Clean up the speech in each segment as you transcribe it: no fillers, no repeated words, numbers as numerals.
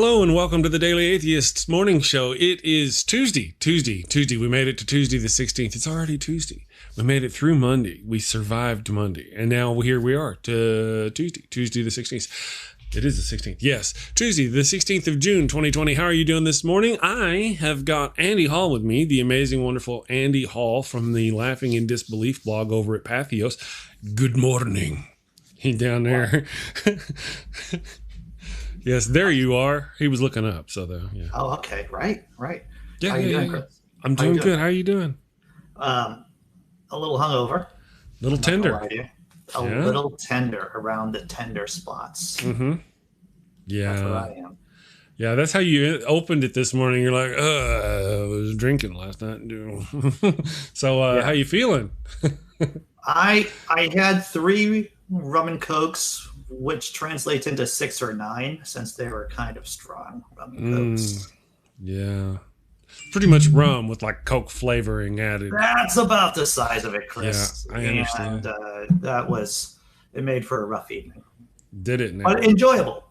Hello and welcome to the Daily Atheist Morning Show. It is Tuesday. We made it to Tuesday the 16th. It's already Tuesday. We made it through Monday. We survived Monday. And now here we are to Tuesday the 16th. It is the 16th. Yes, Tuesday the 16th of June, 2020. How are you doing this morning? I have got Andy Hall with me, the amazing, wonderful Andy Hall from the Laughing in Disbelief blog over at Patheos. Good morning. He down there. Yes, there you are. He was looking up, so though. Yeah. Oh, okay. Right. Yeah, How you doing, Chris? I'm doing good. How are you doing? A little hungover. Little tender. A little tender around the tender spots. Mm-hmm. Yeah. That's what I am. Yeah, that's how you opened it this morning. You're like, I was drinking last night. So how you feeling? I had 3 rum and cokes, which translates into 6 or 9 since they were kind of strong rum and cokes. Yeah. Pretty much rum with like Coke flavoring added. That's about the size of it, Chris. Yeah, I understand. And it made for a rough evening. Did it now? But enjoyable.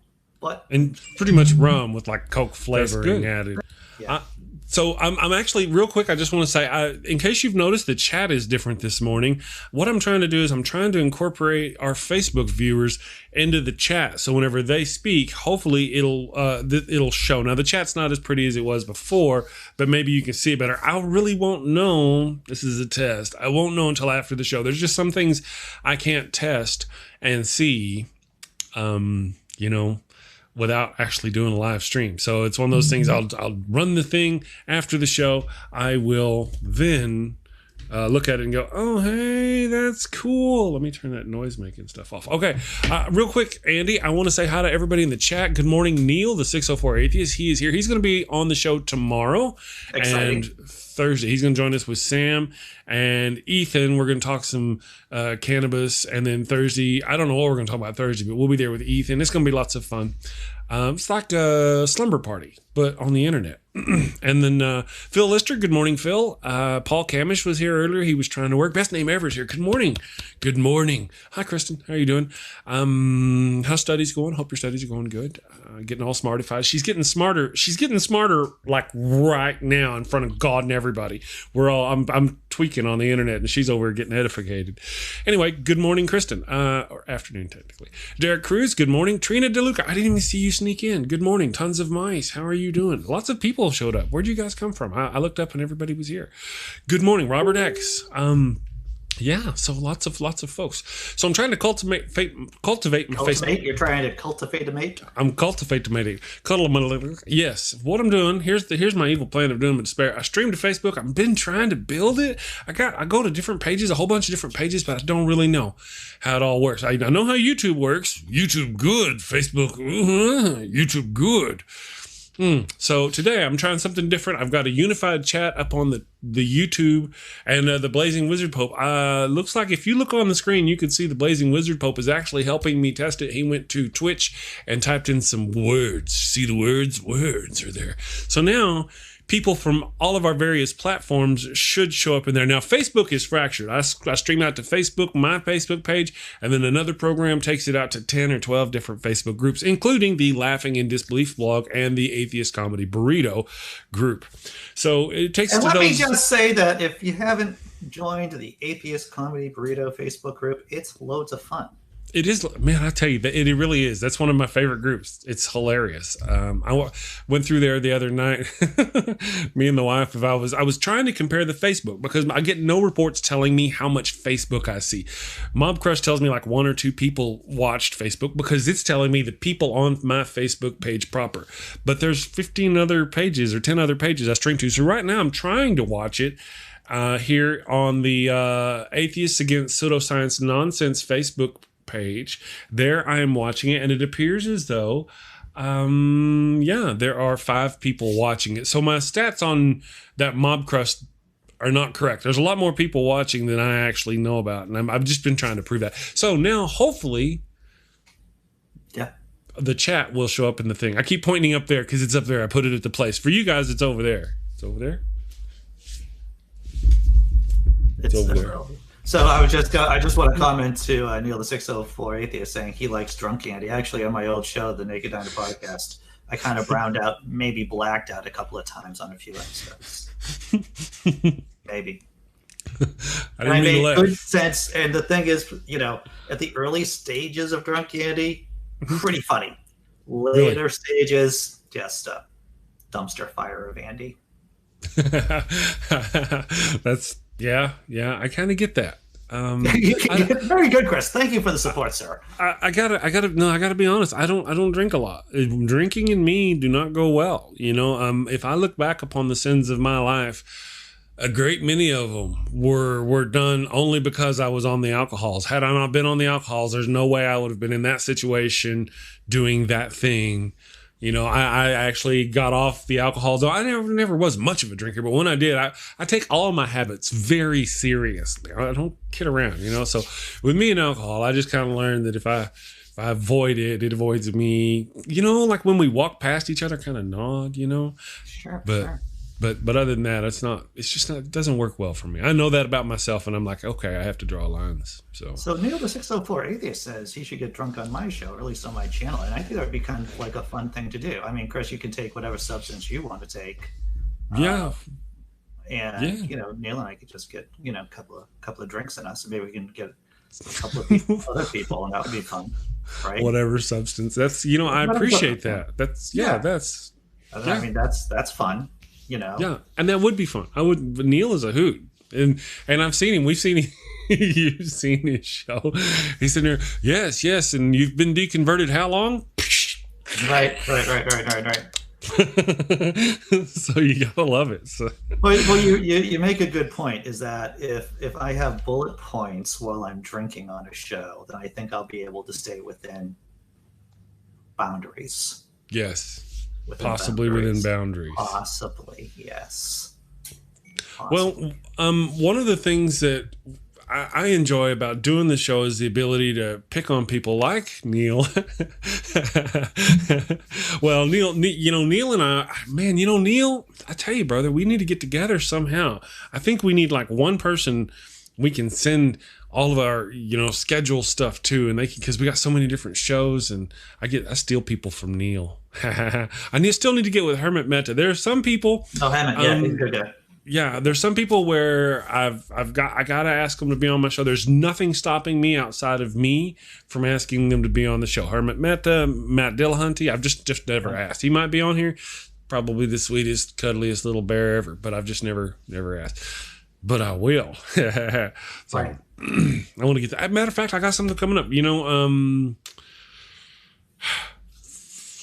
And pretty much rum with like Coke flavoring added. Yeah. So I'm actually, real quick, I just want to say, in case you've noticed, the chat is different this morning. What I'm trying to do is I'm trying to incorporate our Facebook viewers into the chat. So whenever they speak, hopefully it'll show. Now, the chat's not as pretty as it was before, but maybe you can see it better. I really won't know. This is a test. I won't know until after the show. There's just some things I can't test and see, without actually doing a live stream. So it's one of those things, I'll run the thing after the show. I will then look at it and go, oh, hey, that's cool. Let me turn that noise making stuff off. Okay, real quick, Andy, I want to say hi to everybody in the chat. Good morning, Neil, the 604 Atheist. He is here. He's going to be on the show tomorrow. Exciting. And Thursday. He's going to join us with Sam and Ethan. We're going to talk some cannabis. And then Thursday, I don't know what we're going to talk about Thursday, but we'll be there with Ethan. It's going to be lots of fun. It's like a slumber party, but on the internet. And then Phil Lister, good morning, Phil. Paul Cammish was here earlier. He was trying to work. Best name ever is here. Good morning. Good morning. Hi, Kristin. How are you doing? How's studies going? Hope your studies are going good. Getting all smartified. She's getting smarter. She's getting smarter like right now in front of God and everybody. I'm tweaking on the internet and she's over getting edificated. Anyway, good morning, Kristin. Or afternoon, technically. Derek Cruz, good morning. Trina DeLuca, I didn't even see you sneak in. Good morning. Tons of mice. How are you doing? Lots of people showed up. Where'd you guys come from? I looked up and everybody was here. Good morning, Robert X. Yeah, so lots of folks. So I'm trying to cultivate my Facebook. You're trying to cultivate a mate? I'm cultivating. Yes. What I'm doing, here's my evil plan of doom and despair. I stream to Facebook. I've been trying to build it. I go to different pages, a whole bunch of different pages, but I don't really know how it all works. I know how YouTube works. YouTube good. Facebook, YouTube good. So today I'm trying something different. I've got a unified chat up on the YouTube and the Blazing Wizard Pope. Looks like if you look on the screen, you can see the Blazing Wizard Pope is actually helping me test it. He went to Twitch and typed in some words. See the words? Words are there. So now people from all of our various platforms should show up in there. Now, Facebook is fractured. I stream out to Facebook, my Facebook page, and then another program takes it out to 10 or 12 different Facebook groups, including the Laughing in Disbelief blog and the Atheist Comedy Burrito group. So it takes and to let those... me just say that if you haven't joined the Atheist Comedy Burrito Facebook group, it's loads of fun. It is, man, I tell you, it really is. That's one of my favorite groups. It's hilarious. I went through there the other night, me and the wife, I was trying to compare the Facebook because I get no reports telling me how much Facebook I see. Mob Crush tells me like 1 or 2 people watched Facebook because it's telling me the people on my Facebook page proper. But there's 15 other pages or 10 other pages I stream to. So right now I'm trying to watch it here on the Atheists Against Pseudoscience Nonsense Facebook page. There I am watching it, and it appears as though there are 5 people watching it. So my stats on that Mob Crust are not correct. There's a lot more people watching than I actually know about, and I've just been trying to prove that. So now hopefully the chat will show up in the thing. I keep pointing up there because it's up there. I put it at the place. For you guys, it's over there. It's over there. It's over there. So I just want to comment to Neil the 604 Atheist saying he likes drunk candy. Actually, on my old show, the Naked Diner podcast, I kind of browned out, maybe blacked out a couple of times on a few episodes. Maybe. I made good sense. And the thing is, at the early stages of Drunk Andy, pretty funny. Later stages, just a dumpster fire of Andy. That's I kind of get that. Very good, Chris. Thank you for the support, sir. I gotta be honest. I don't drink a lot. Drinking and me do not go well. If I look back upon the sins of my life, a great many of them were done only because I was on the alcohols. Had I not been on the alcohols, there's no way I would have been in that situation doing that thing. I actually got off the alcohol, though I never was much of a drinker. But when I did, I take all of my habits very seriously. I don't kid around, So with me and alcohol, I just kind of learned that if I avoid it, it avoids me. Like when we walk past each other, kind of nod, Sure, but. Sure. But other than that, it doesn't work well for me. I know that about myself, and I'm like, okay, I have to draw lines. So Neil the 604 Atheist says he should get drunk on my show, or at least on my channel. And I think that would be kind of like a fun thing to do. I mean, Chris, you can take whatever substance you want to take. Yeah. Neil and I could just get, a couple of drinks in us, and maybe we can get a couple of other people, and that would be fun, right? Whatever substance. That's, I appreciate that. That's I mean, that's fun. Yeah, and that would be fun. Neil is a hoot, and I've seen him. We've seen him. You've seen his show. He's sitting there. Yes, and you've been deconverted how long? Right. So you gotta love it. So. Well, you make a good point. Is that if I have bullet points while I'm drinking on a show, then I think I'll be able to stay within boundaries. Yes. Possibly within boundaries. Possibly, yes. Possibly. Well, one of the things that I enjoy about doing the show is the ability to pick on people like Neil. Well, Neil and I, man, Neil, I tell you, brother, we need to get together somehow. I think we need like one person we can send all of our, schedule stuff to, and because we got so many different shows, and I steal people from Neil. I still need to get with Hermit Meta. There are some people. Oh, Hermit, he's good guy. Yeah, there's some people where I gotta ask them to be on my show. There's nothing stopping me outside of me from asking them to be on the show. Hermit Meta, Matt Dillahunty, I've just never asked. He might be on here, probably the sweetest, cuddliest little bear ever, but I've just never asked. But I will. So right. I want to get that. Matter of fact, I got something coming up.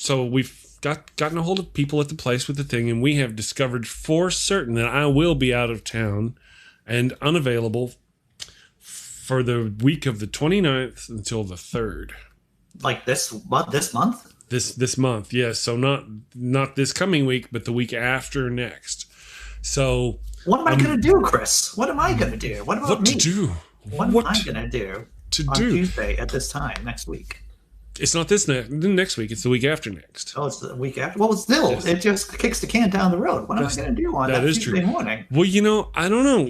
So we've gotten a hold of people at the place with the thing, and we have discovered for certain that I will be out of town and unavailable for the week of the 29th until the 3rd. Like this month? This month, yes. So not this coming week, but the week after next. So what am I going to do, Chris? What am I going to do? What about me? To do? What am I going to do on Tuesday at this time next week? It's not next week. It's the week after next. Oh, it's the week after? Well, still, It just kicks the can down the road. What am I going to do on that Tuesday morning? Well, I don't know.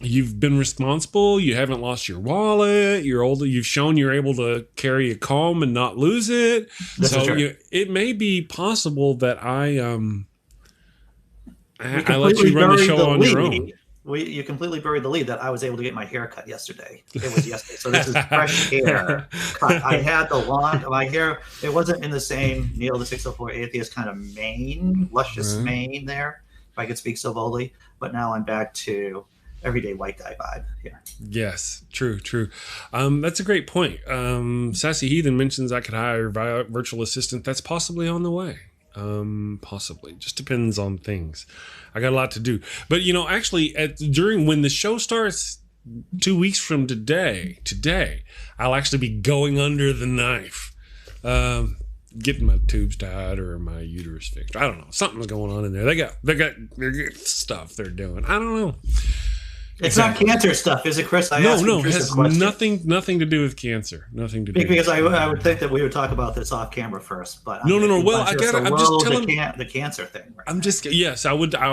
You've been responsible. You haven't lost your wallet. You're older. You've shown you're able to carry a comb and not lose it. It may be possible that I let you run the show on your own. You completely buried the lead that I was able to get my hair cut yesterday. It was yesterday. So this is fresh hair cut. I had the long, my hair, it wasn't in the same Neil the 604 Atheist kind of mane, luscious mane there, if I could speak so boldly. But now I'm back to everyday white guy vibe here. Yes, true. That's a great point. Sassy Heathen mentions I could hire a virtual assistant. That's possibly on the way. Possibly. Just depends on things. I got a lot to do. But, actually, when the show starts 2 weeks from today, I'll actually be going under the knife, getting my tubes tied or my uterus fixed. I don't know. Something's going on in there. They got stuff they're doing. I don't know. It's not cancer stuff, is it, Chris? No, it has nothing to do with cancer. Nothing to do. Because I would think that we would talk about this off camera first, but no. Well, I'm just telling the cancer thing. Right I'm just yes, I would not.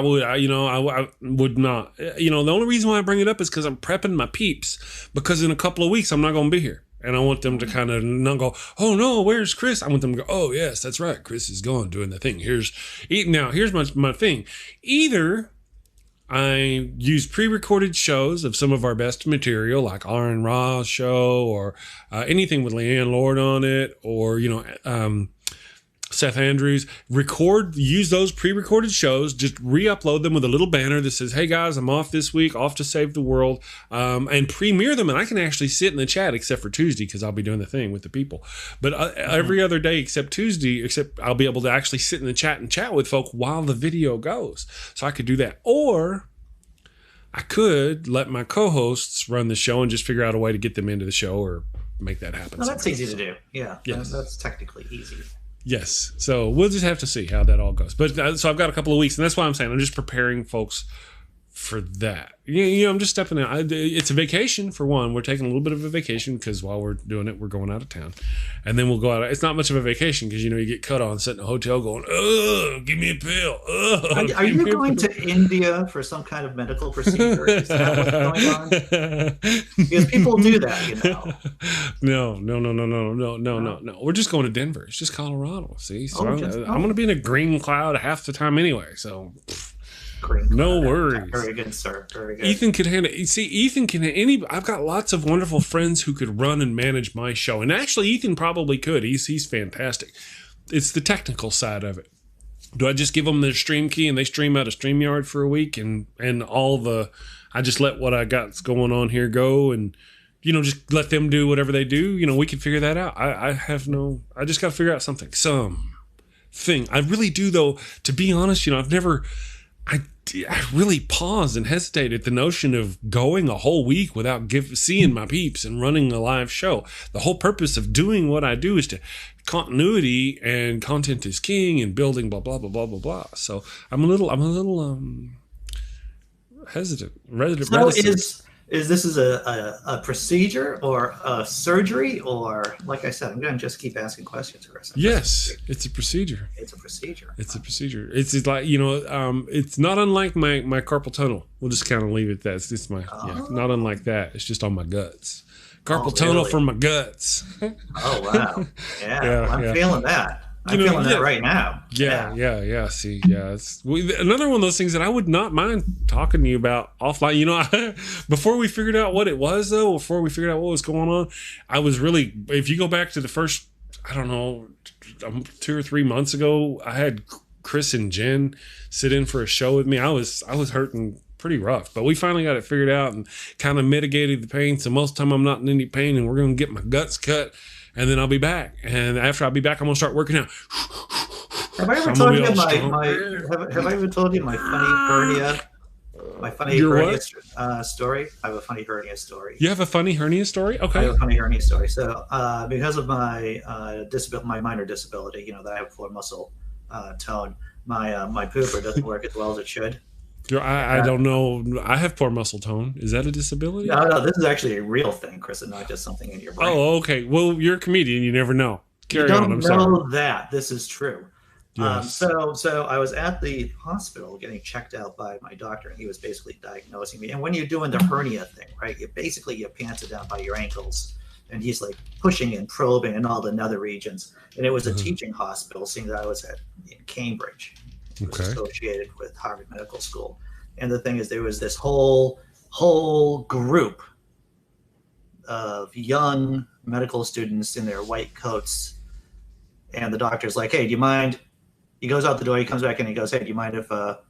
The only reason why I bring it up is because I'm prepping my peeps, because in a couple of weeks I'm not going to be here. And I want them to kind of not go, oh no, where's Chris? I want them to go, oh yes, that's right, Chris is gone doing the thing. Here's my thing. Either I use pre-recorded shows of some of our best material, like Aaron Ra's show, or anything with Leighann Lord on it, or Seth Andrews. Use those pre-recorded shows, just re-upload them with a little banner that says, hey guys, I'm off this week, off to save the world, and premiere them, and I can actually sit in the chat, except for Tuesday, because I'll be doing the thing with the people. But every other day except Tuesday, except I'll be able to actually sit in the chat and chat with folk while the video goes. So I could do that. Or I could let my co-hosts run the show and just figure out a way to get them into the show or make that happen. Well, that's easy to do. Yeah, yes. That's technically easy. Yes. So we'll just have to see how that all goes. But so I've got a couple of weeks, and that's why I'm saying I'm just preparing folks for that. I'm just stepping out. It's a vacation, for one. We're taking a little bit of a vacation because while we're doing it, we're going out of town. And then we'll go out. It's not much of a vacation because, you get cut on sitting in a hotel going, oh, give me a pill. Are you going to India for some kind of medical procedure? Is that what's going on? Because people do that, No. We're just going to Denver. It's just Colorado. See? So I'm going to be in a green cloud half the time anyway. So... No worries. Very good, sir. Very good. Ethan could handle it. See, Ethan can. I've got lots of wonderful friends who could run and manage my show, and actually, Ethan probably could. He's fantastic. It's the technical side of it. Do I just give them their stream key and they stream out of StreamYard for a week, and I just let what I got going on here go, and just let them do whatever they do. We can figure that out. I just got to figure out something. I really do, though. To be honest, I really paused and hesitated at the notion of going a whole week without seeing my peeps and running a live show. The whole purpose of doing what I do is to continuity, and content is king, and building blah blah blah blah blah blah. So I'm a little hesitant. So is this a procedure or a surgery, or, like I said, I'm going to just keep asking questions, Chris. Yes, it's a procedure. It's a procedure. It's a procedure. It's like, it's not unlike my carpal tunnel. We'll just kind of leave it at that. It's just not unlike that. It's just on my guts. Carpal tunnel for my guts. Oh, wow. Yeah, I'm feeling that. I'm feeling that right now. Yeah. See, it's another one of those things that I would not mind talking to you about offline. Before we figured out what it was, though, before we figured out what was going on, I was really, if you go back to the first, 2 or 3 months ago, I had Chris and Jen sit in for a show with me. I was hurting pretty rough, but we finally got it figured out and kind of mitigated the pain. So most of the time I'm not in any pain, and we're going to get my guts cut. And then I'll be back. And after I'll be back, I'm going to start working out. Have I ever told you have I ever told you my funny hernia? My funny hernia story? I have a funny hernia story. You have a funny hernia story? Okay. I have a funny hernia story. So because of my my minor disability, that I have poor muscle tone, my pooper doesn't work as well as it should. I don't know. I have poor muscle tone. Is that a disability? No. This is actually a real thing, Chris, and not just something in your brain. Oh, okay. Well, you're a comedian. You never know. Carry on. I'm sorry. That this is true. Yes. So I was at the hospital getting checked out by my doctor, and he was basically diagnosing me. And when you're doing the hernia thing, right, your pants are down by your ankles, and he's like pushing and probing in all the nether regions. And it was a teaching hospital, seeing that I was in Cambridge. Was associated with Harvard Medical School. And the thing is, there was this whole group of young medical students in their white coats. And the doctor's like, hey, do you mind? He goes out the door, he comes back in, and he goes, hey, do you mind if a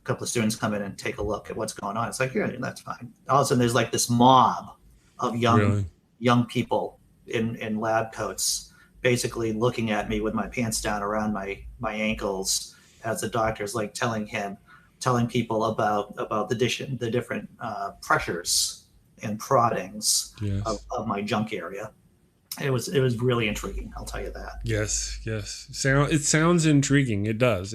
couple of students come in and take a look at what's going on? It's like, yeah, that's fine. All of a sudden, there's like this mob of young people in lab coats, basically looking at me with my pants down around my ankles, as the doctor's like telling people about the different pressures and proddings of my junk area. It was really intriguing. I'll tell you that. Yes. It sounds intriguing. It does.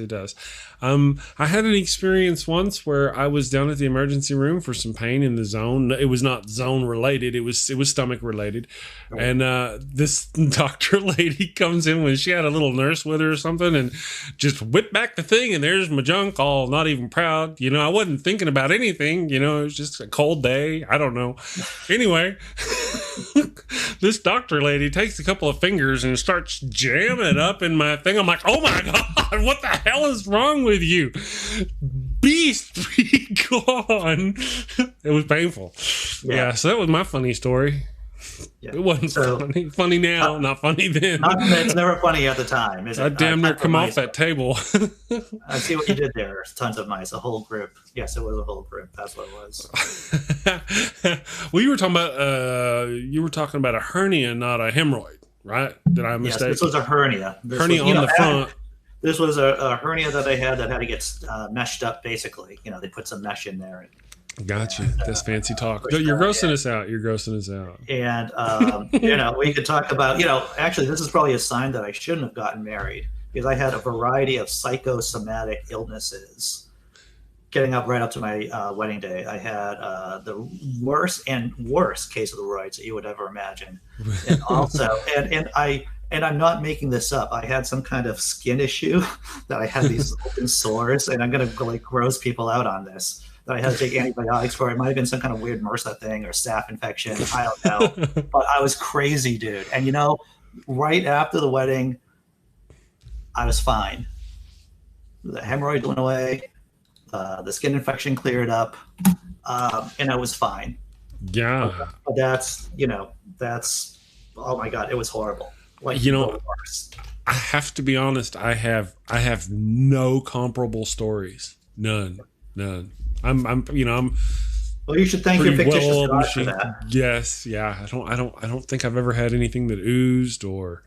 I had an experience once where I was down at the emergency room for some pain in the zone. It was not zone related. It was stomach related. Oh. And this doctor lady comes in when she had a little nurse with her or something, and just whipped back the thing, and there's my junk, all not even proud. I wasn't thinking about anything. It was just a cold day. I don't know. Anyway. This doctor lady takes a couple of fingers and starts jamming it up in my thing. I'm like, oh my God, what the hell is wrong with you? Beast, be gone. It was painful. Yeah, so that was my funny story. Yeah. It wasn't funny. Funny now, not funny then. It's never funny at the time, is it? I damn near come off that table. I see what you did there. Tons of mice, a whole group. Yes, it was a whole group. That's what it was. Well, you were talking about a hernia, not a hemorrhoid, right? Did I mistake? Yes, this was a hernia. Hernia on the front. This was a hernia that I had that had to get meshed up. Basically, they put some mesh in there. Got you. That's fancy talk. You're grossing us out. You're grossing us out. And, we could talk about, actually, this is probably a sign that I shouldn't have gotten married because I had a variety of psychosomatic illnesses getting up right up to my wedding day. I had the worst case of the roids that you would ever imagine. And also, and I'm not making this up. I had some kind of skin issue that I had these open sores, and I'm going to gross people out on this. That I had to take antibiotics for. It might have been some kind of weird MRSA thing or staph infection. I don't know. But I was crazy, dude. And right after the wedding, I was fine. The hemorrhoid went away. The skin infection cleared up. And I was fine. Yeah. But that's, oh my God, it was horrible. I have to be honest. I have no comparable stories. None. I'm Well, you should thank your fictitious God for that. Yes, yeah. I don't think I've ever had anything that oozed or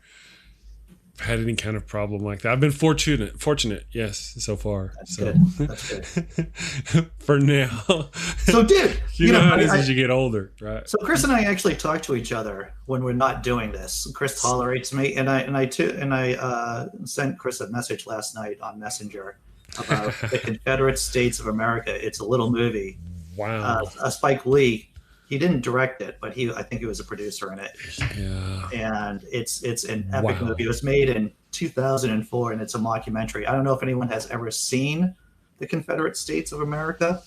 had any kind of problem like that. I've been fortunate, yes, so far. That's good. For now. So, dude, you know how it is as you get older, right? So, Chris and I actually talk to each other when we're not doing this. Chris tolerates me, and I sent Chris a message last night on Messenger about the Confederate States of America. It's a little movie. Wow. Spike Lee, he didn't direct it, but I think he was a producer in it. Yeah. And it's an epic movie. It was made in 2004, and it's a mockumentary. I don't know if anyone has ever seen the Confederate States of America.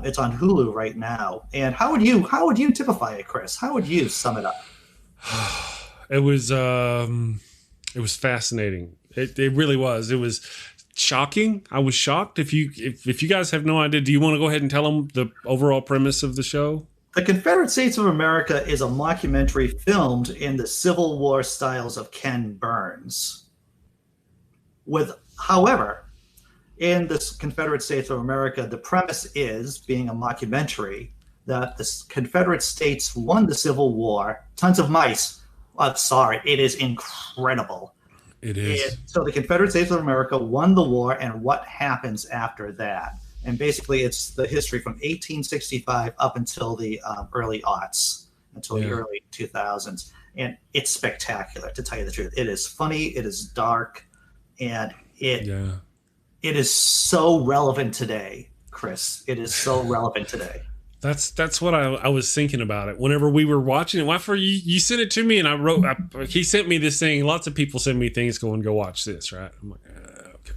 It's on Hulu right now. And how would you typify it, Chris? How would you sum it up? It was fascinating. It really was. It was shocking. I was shocked. If you guys have no idea, do you want to go ahead and tell them the overall premise of the show? The Confederate States of America is a mockumentary filmed in the Civil War styles of Ken Burns. However, in the Confederate States of America, the premise is, being a mockumentary, that the Confederate States won the Civil War. Tons of mice. It is incredible. It is. So the Confederate States of America won the war, and what happens after that? And basically, it's the history from 1865 up until the early aughts, until the early 2000s. And it's spectacular, to tell you the truth. It is funny, it is dark, and it is so relevant today, Chris. It is so relevant today. That's what I was thinking about it whenever we were watching it. After you sent it to me, and I wrote, he sent me this thing. Lots of people send me things going, go watch this, right? I'm like, okay.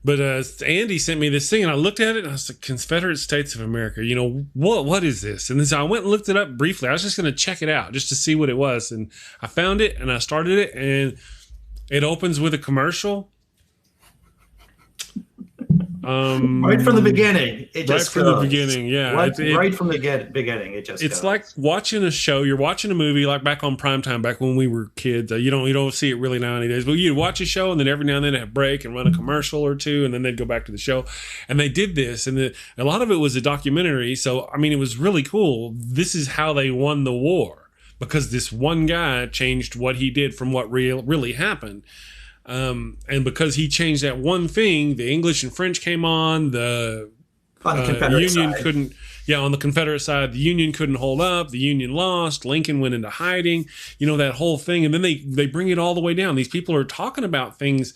But Andy sent me this thing, and I looked at it, and I was like, Confederate States of America. What is this? And then so I went and looked it up briefly. I was just going to check it out just to see what it was, and I found it, and I started it, and it opens with a commercial. Right from the beginning, it just goes. The beginning, yeah. Right from the beginning, it just. It's goes. like watching a show. You're watching a movie, like back on primetime, back when we were kids. You don't see it really nowadays, but you'd watch a show, and then every now and then they'd have a break and run a commercial or two, and then they'd go back to the show. And they did this, and a lot of it was a documentary. So it was really cool. This is how they won the war, because this one guy changed what he did from what really happened. And because he changed that one thing, the English and French came on. The Union couldn't. Yeah, on the Confederate side, the Union couldn't hold up. The Union lost. Lincoln went into hiding. That whole thing, and then they bring it all the way down. These people are talking about things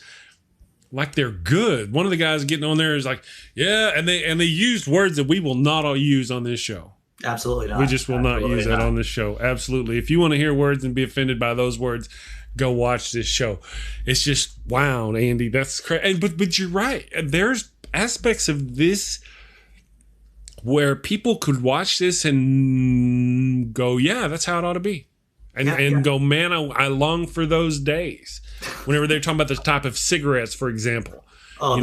like they're good. One of the guys getting on there is like, yeah, and they used words that we will not all use on this show. Absolutely not. We just will not use that on this show. Absolutely. If you want to hear words and be offended by those words, go watch this show. It's just, wow, Andy, that's crazy. But you're right. There's aspects of this where people could watch this and go, yeah, that's how it ought to be. and go, man, I long for those days. Whenever they're talking about the type of cigarettes, for example. Oh,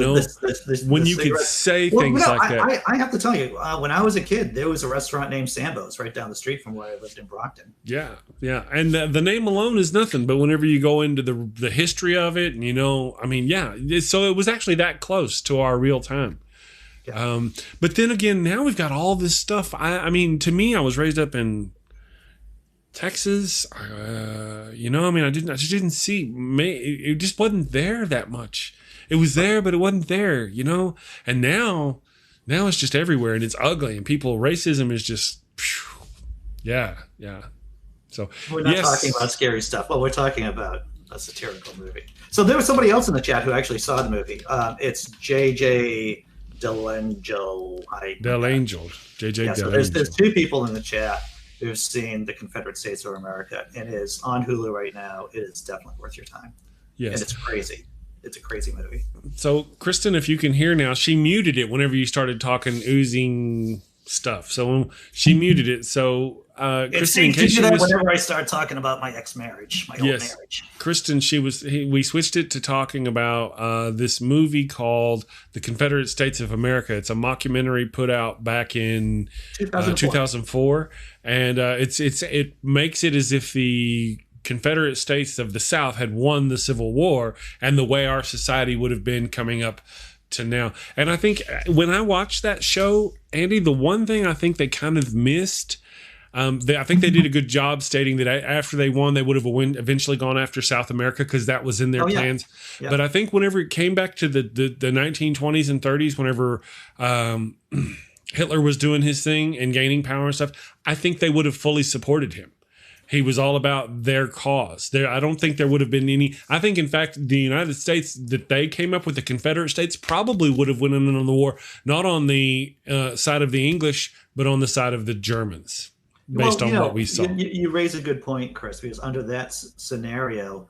when you could say things like that. I have to tell you, when I was a kid, there was a restaurant named Sambo's right down the street from where I lived in Brockton. Yeah. And the name alone is nothing, but whenever you go into the history of it, and so it was actually that close to our real time. Yeah. But then again, now we've got all this stuff. I mean, to me, I was raised up in Texas. I just didn't see. It just wasn't there that much. It was there, but it wasn't there, And now it's just everywhere, and it's ugly. And racism is just, yeah. So we're not talking about scary stuff. Well, we're talking about a satirical movie. So there was somebody else in the chat who actually saw the movie. It's JJ Delangel. JJ. So there's two people in the chat who've seen The Confederate States of America. It is on Hulu right now. It is definitely worth your time. Yes, and it's crazy. It's a crazy movie. So, Kristin, if you can hear now, she muted it whenever you started talking oozing stuff. So she muted it. So, Kristin, in case whenever I start talking about my ex-marriage, my old marriage. Kristin, we switched it to talking about this movie called The Confederate States of America. It's a mockumentary put out back in 2004, and it makes it as if the Confederate States of the South had won the Civil War and the way our society would have been coming up to now. And I think when I watched that show, Andy, the one thing I think they kind of missed, I think they did a good job stating that after they won, they would have eventually gone after South America because that was in their plans. Yeah. But I think whenever it came back to the 1920s and 30s, whenever Hitler was doing his thing and gaining power and stuff, I think they would have fully supported him. He was all about their cause. I don't think there would have been any. I think, in fact, the United States that they came up with, the Confederate States, probably would have went in on the war, not on the side of the English, but on the side of the Germans, based on what we saw. You raise a good point, Chris, because under that scenario,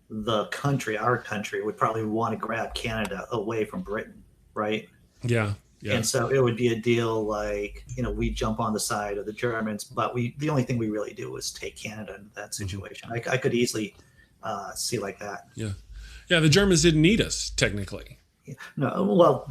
our country, would probably want to grab Canada away from Britain, right? Yeah. Yeah. And so it would be a deal like, we jump on the side of the Germans, but the only thing we really do is take Canada into that situation. I could easily see like that. Yeah. Yeah. The Germans didn't need us, technically. No. Well,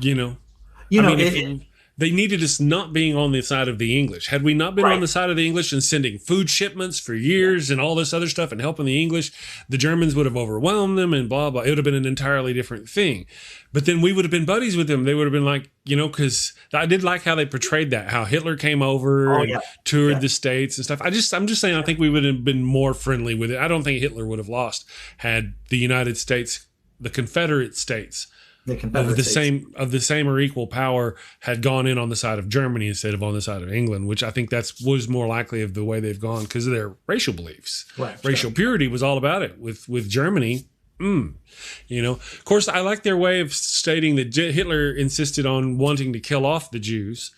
they needed us not being on the side of the English. Had we not been on the side of the English and sending food shipments for years and all this other stuff and helping the English, the Germans would have overwhelmed them and blah, blah. It would have been an entirely different thing. But then we would have been buddies with them. They would have been like, because I did like how they portrayed that, how Hitler came over and toured the States and stuff. I'm just saying, I think we would have been more friendly with it. I don't think Hitler would have lost had the United States, the Confederate States, of the same or equal power had gone in on the side of Germany instead of on the side of England, which I think was more likely of the way they've gone because of their racial beliefs. Right, racial purity was all about it with Germany. Of course, I like their way of stating that Hitler insisted on wanting to kill off the Jews.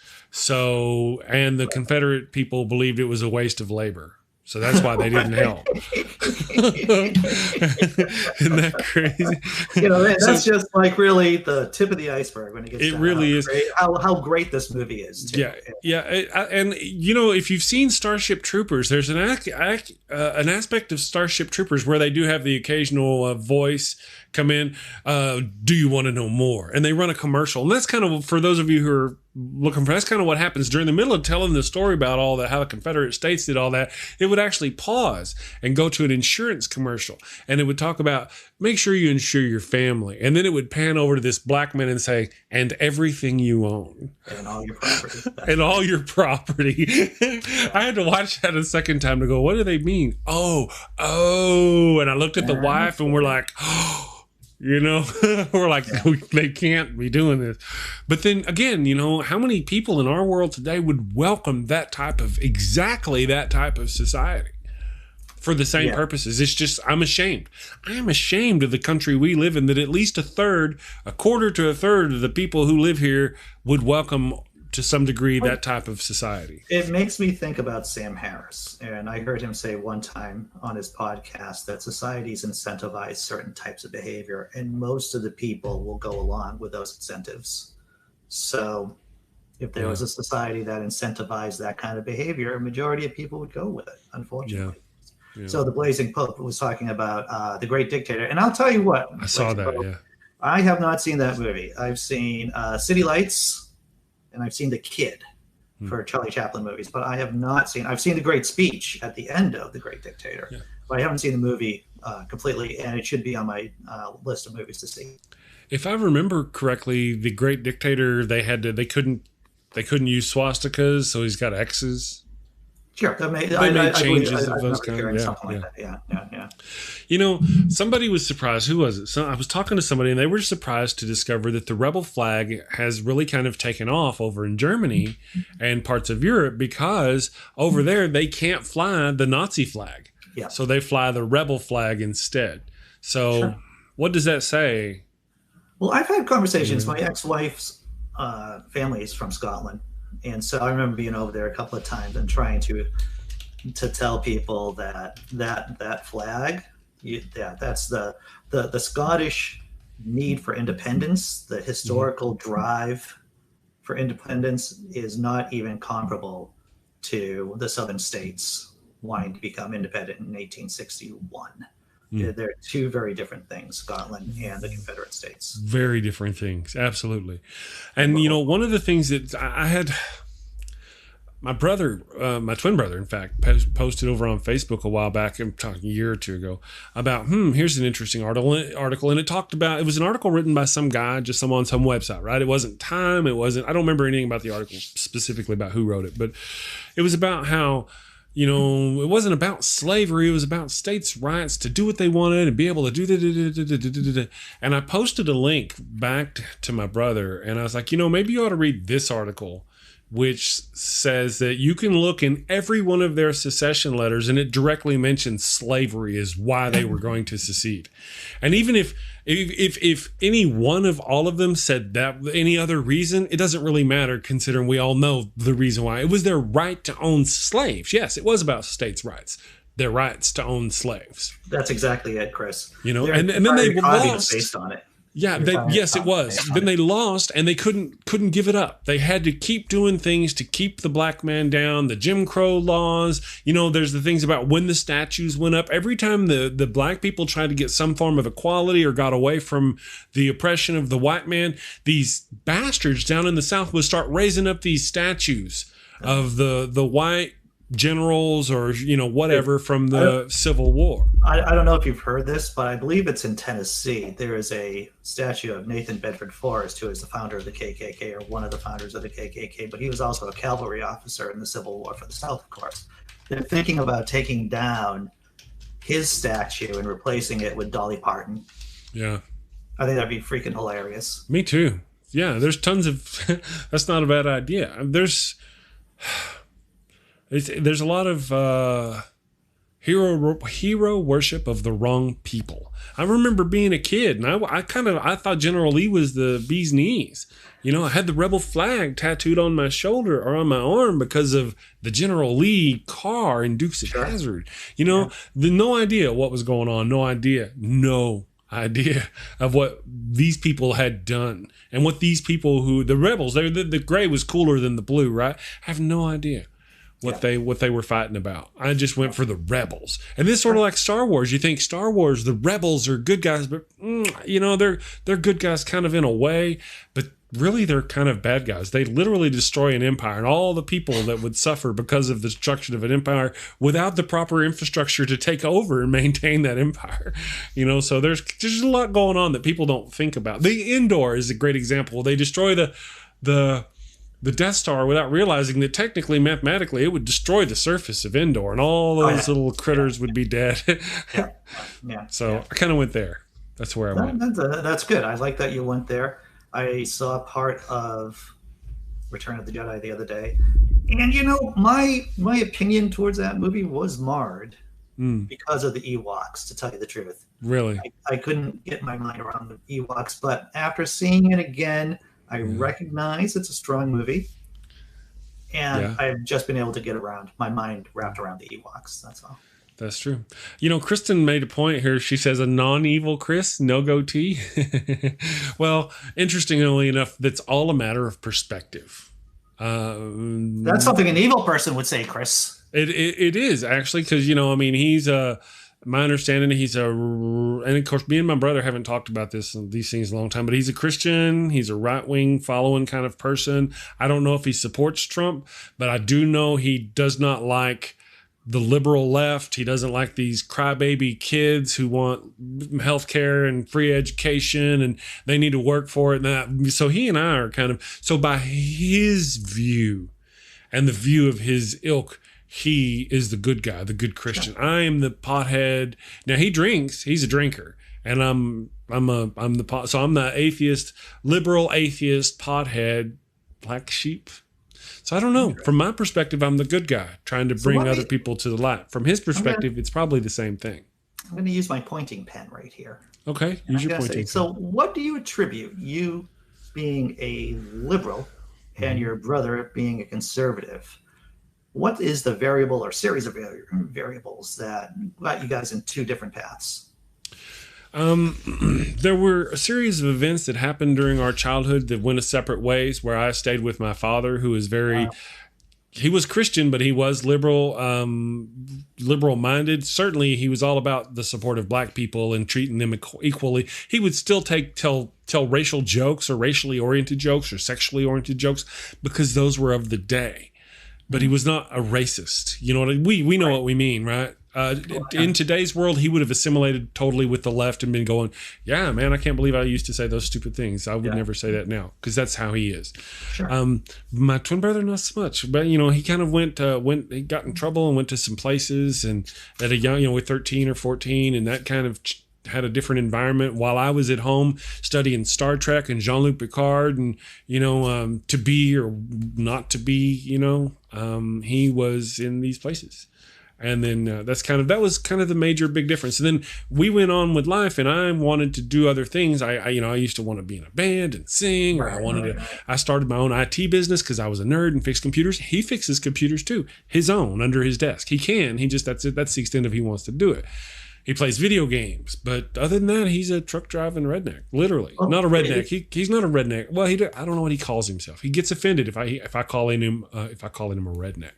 And the Confederate people believed it was a waste of labor. So that's why they didn't help. Isn't that crazy? That's just like really the tip of the iceberg when it gets. It really is how great this movie is. Too. Yeah. And if you've seen Starship Troopers, there's an aspect of Starship Troopers where they do have the occasional voice come in. Do you want to know more? And they run a commercial, and that's kind of, for those of you who are looking for, that's kind of what happens during the middle of telling the story about all that, how the Confederate States did all that. It would actually pause and go to an insurance commercial, and it would talk about make sure you insure your family, and then it would pan over to this black man and say, and everything you own, and all your property, and all your property. I had to watch that a second time to go, what do they mean? Oh, and I looked at the wife, and we're like, we're like, they can't be doing this. But then again, how many people in our world today would welcome exactly that type of society for the same purposes? It's just, I'm ashamed. I am ashamed of the country we live in, that at least a quarter to a third of the people who live here would welcome to some degree that type of society. It makes me think about Sam Harris. And I heard him say one time on his podcast that societies incentivize certain types of behavior, and most of the people will go along with those incentives. So if there was a society that incentivized that kind of behavior, a majority of people would go with it, unfortunately. Yeah. So the Blazing Pope was talking about The Great Dictator. And I'll tell you what. I saw that, Pope, yeah. I have not seen that movie. I've seen City Lights, and I've seen The Kid for Charlie Chaplin movies, but I have not seen. I've seen The Great Speech at the end of The Great Dictator, but I haven't seen the movie completely, and it should be on my list of movies to see. If I remember correctly, The Great Dictator, they couldn't use swastikas, so he's got X's. Sure, they made changes of those kind of yeah. You know, somebody was surprised. Who was it? So I was talking to somebody, and they were surprised to discover that the rebel flag has really kind of taken off over in Germany and parts of Europe, because over there they can't fly the Nazi flag. Yeah. So they fly the rebel flag instead. So what does that say? Well, I've had conversations. My ex-wife's family is from Scotland. And so I remember being over there a couple of times and trying to tell people that flag, that's the Scottish need for independence, the historical drive for independence is not even comparable to the Southern states wanting to become independent in 1861. They're two very different things, Scotland and the Confederate States. Very different things, absolutely. And, you know, one of the things that I had, my brother, my twin brother, in fact, posted over on Facebook a while back, I'm talking a year or two ago, about, here's an interesting article. And it talked about, it was an article written by some guy, just on some website, right? It wasn't Time. I don't remember anything about the article specifically about who wrote it, but it was about how, you know, it wasn't about slavery. It was about states' rights to do what they wanted and be able to do. And I posted a link back to my brother, and I was like, you know, maybe you ought to read this article, which says that you can look in every one of their secession letters, and it directly mentions slavery as why they were going to secede. And even if any one of all of them said that any other reason, it doesn't really matter, considering we all know the reason why. It was their right to own slaves. Yes, it was about states' rights, their rights to own slaves. That's exactly it, Chris. You know, and then they lost based on it. Yeah, yes, it was. Then they lost, and they couldn't give it up. They had to keep doing things to keep the black man down. The Jim Crow laws, you know, there's the things about when the statues went up. Every time the black people tried to get some form of equality or got away from the oppression of the white man, these bastards down in the South would start raising up these statues of the white generals or, you know, whatever from the Civil War. I don't know if you've heard this, but I believe it's in Tennessee. There is a statue of Nathan Bedford Forrest, who is the founder of the KKK, or one of the founders of the KKK, but he was also a cavalry officer in the Civil War for the South, of course. They're thinking about taking down his statue and replacing it with Dolly Parton. Yeah. I think that'd be freaking hilarious. Me too. Yeah, there's tons of... That's not a bad idea. There's a lot of hero worship of the wrong people. I remember being a kid, and I thought General Lee was the bee's knees. You know, I had the rebel flag tattooed on my shoulder or on my arm because of the General Lee car in Dukes of Hazzard. You know, no idea what was going on. No idea of what these people had done and what these people the rebels, the gray was cooler than the blue, right? I have no idea what they were fighting about. I just went for the rebels. And this sort of like Star Wars. You think Star Wars, the rebels are good guys, but you know, they're good guys kind of in a way, but really they're kind of bad guys. They literally destroy an empire, and all the people that would suffer because of the destruction of an empire without the proper infrastructure to take over and maintain that empire. You know, so there's a lot going on that people don't think about. The Endor is a great example. They destroy the Death Star without realizing that technically, mathematically, it would destroy the surface of Endor, and all those little critters would be dead. So I kind of went there. That's where I went. That's good. I like that you went there. I saw part of Return of the Jedi the other day, and you know, my opinion towards that movie was marred because of the Ewoks, to tell you the truth. Really? I couldn't get my mind around the Ewoks, but after seeing it again, I recognize it's a strong movie, and I've just been able to get my mind wrapped around the Ewoks. That's all. That's true. You know, Kristin made a point here. She says a non-evil Chris, no goatee. Well, interestingly enough, that's all a matter of perspective. That's something an evil person would say, Chris. It is actually, because, you know, I mean, he's my understanding, and of course, me and my brother haven't talked about these things in a long time, but he's a Christian. He's a right-wing following kind of person. I don't know if he supports Trump, but I do know he does not like the liberal left. He doesn't like these crybaby kids who want health care and free education and they need to work for it. And so he and I are kind of, so by his view and the view of his ilk, he is the good guy, the good Christian. I am the pothead. Now he drinks, he's a drinker, and I'm the atheist, liberal atheist, pothead, black sheep. So I don't know. From my perspective, I'm the good guy trying to bring other people to the light. From his perspective, it's probably the same thing. I'm going to use my pointing pen right here. Okay, use your pointing pen. So what do you attribute, you being a liberal and your brother being a conservative? What is the variable or series of variables that got you guys in two different paths? There were a series of events that happened during our childhood that went separate ways, where I stayed with my father, who was he was Christian, but he was liberal minded. Certainly he was all about the support of black people and treating them equally. He would still tell racial jokes or racially oriented jokes or sexually oriented jokes because those were of the day. But he was not a racist. You know what we know what we mean, right? In today's world, he would have assimilated totally with the left and been going, yeah, man, I can't believe I used to say those stupid things. I would never say that now, because that's how he is. Sure. My twin brother, not so much. But, you know, he kind of he got in trouble and went to some places, and at a young, you know, with 13 or 14, and that kind of had a different environment while I was at home studying Star Trek and Jean-Luc Picard and, you know, to be or not to be, you know, he was in these places. And then that was kind of the major big difference. And then we went on with life, and I wanted to do other things. I used to want to be in a band and sing, or I started my own IT business because I was a nerd and fixed computers. He fixes computers too, his own under his desk. He can, that's it. That's the extent of he wants to do it. He plays video games, but other than that, he's a truck driving redneck. Literally, not a redneck. He's not a redneck. Well, I don't know what he calls himself. He gets offended if I call him a redneck,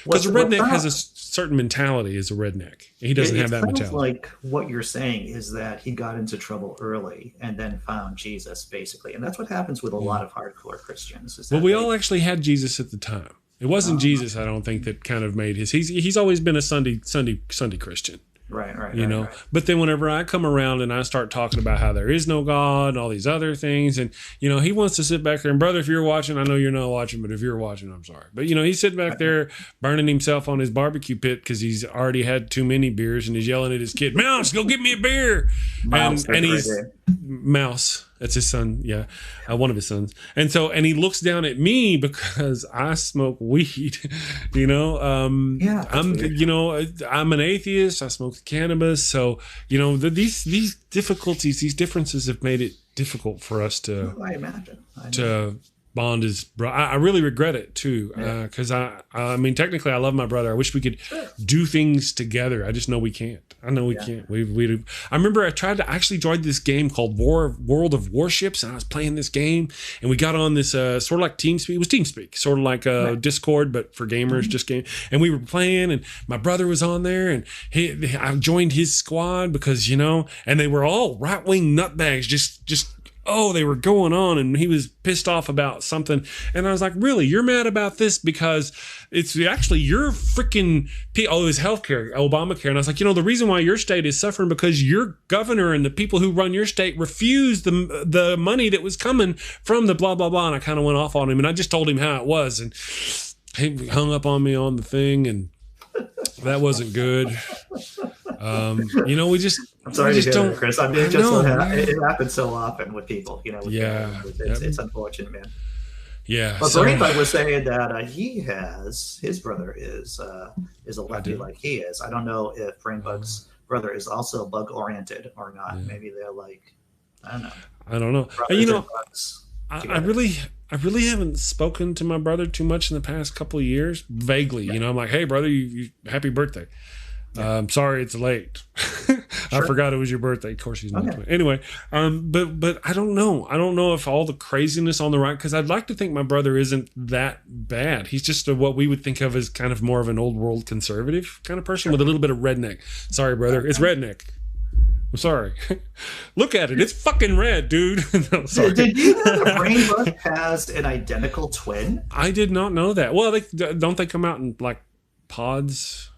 because a redneck has a certain mentality as a redneck. He doesn't have that mentality. Like what you're saying is that he got into trouble early and then found Jesus, basically, and that's what happens with a lot of hardcore Christians. Well, we all actually had Jesus at the time. It wasn't Jesus, I don't think, that kind of made he's always been a Sunday Christian. Right. You know, but then whenever I come around and I start talking about how there is no God and all these other things, and, you know, he wants to sit back there, and brother, if you're watching, I know you're not watching, but if you're watching, I'm sorry. But, you know, he's sitting back there burning himself on his barbecue pit because he's already had too many beers, and he's yelling at his kid, Mouse, go get me a beer. And he's Mouse. That's his son. Yeah. One of his sons. And he looks down at me because I smoke weed, you know? I'm an atheist. I smoke cannabis. So, you know, these difficulties, these differences have made it difficult for us to, I imagine. To bond as I really regret it too, because I mean, technically I love my brother. I wish we could do things together. I just know we can't. I know we can't. I remember I actually joined this game called World of Warships, and I was playing this game, and we got on this sort of like TeamSpeak. It was TeamSpeak, sort of like Discord, but for gamers, just game. And we were playing, and my brother was on there, and I joined his squad because, you know, and they were all right-wing nutbags, just they were going on, and he was pissed off about something. And I was like, really? You're mad about this because it's actually your freaking, his healthcare, Obamacare. And I was like, you know, the reason why your state is suffering because your governor and the people who run your state refused the money that was coming from the blah, blah, blah. And I kind of went off on him, and I just told him how it was. And he hung up on me on the thing, and that wasn't good. You know, I'm sorry to hear that, Chris. I mean, it happens so often with people, you know. It's unfortunate, man. Yeah. But Brainbug was saying that his brother is a lefty like he is. I don't know if Brainbug's brother is also bug oriented or not. Maybe they're like, I don't know. You know, I really haven't spoken to my brother too much in the past couple of years. Vaguely, you know, I'm like, hey, brother, you happy birthday. I'm sorry it's late. I forgot it was your birthday. Of course, he's not twin. Anyway, but I don't know. I don't know if all the craziness on the right, because I'd like to think my brother isn't that bad. He's just what we would think of as kind of more of an old world conservative kind of person with a little bit of redneck. Sorry, brother. It's redneck. I'm sorry. Look at it. It's fucking red, dude. No, sorry. Did you know the Brain Bug has an identical twin? I did not know that. Well, don't they come out in like pods?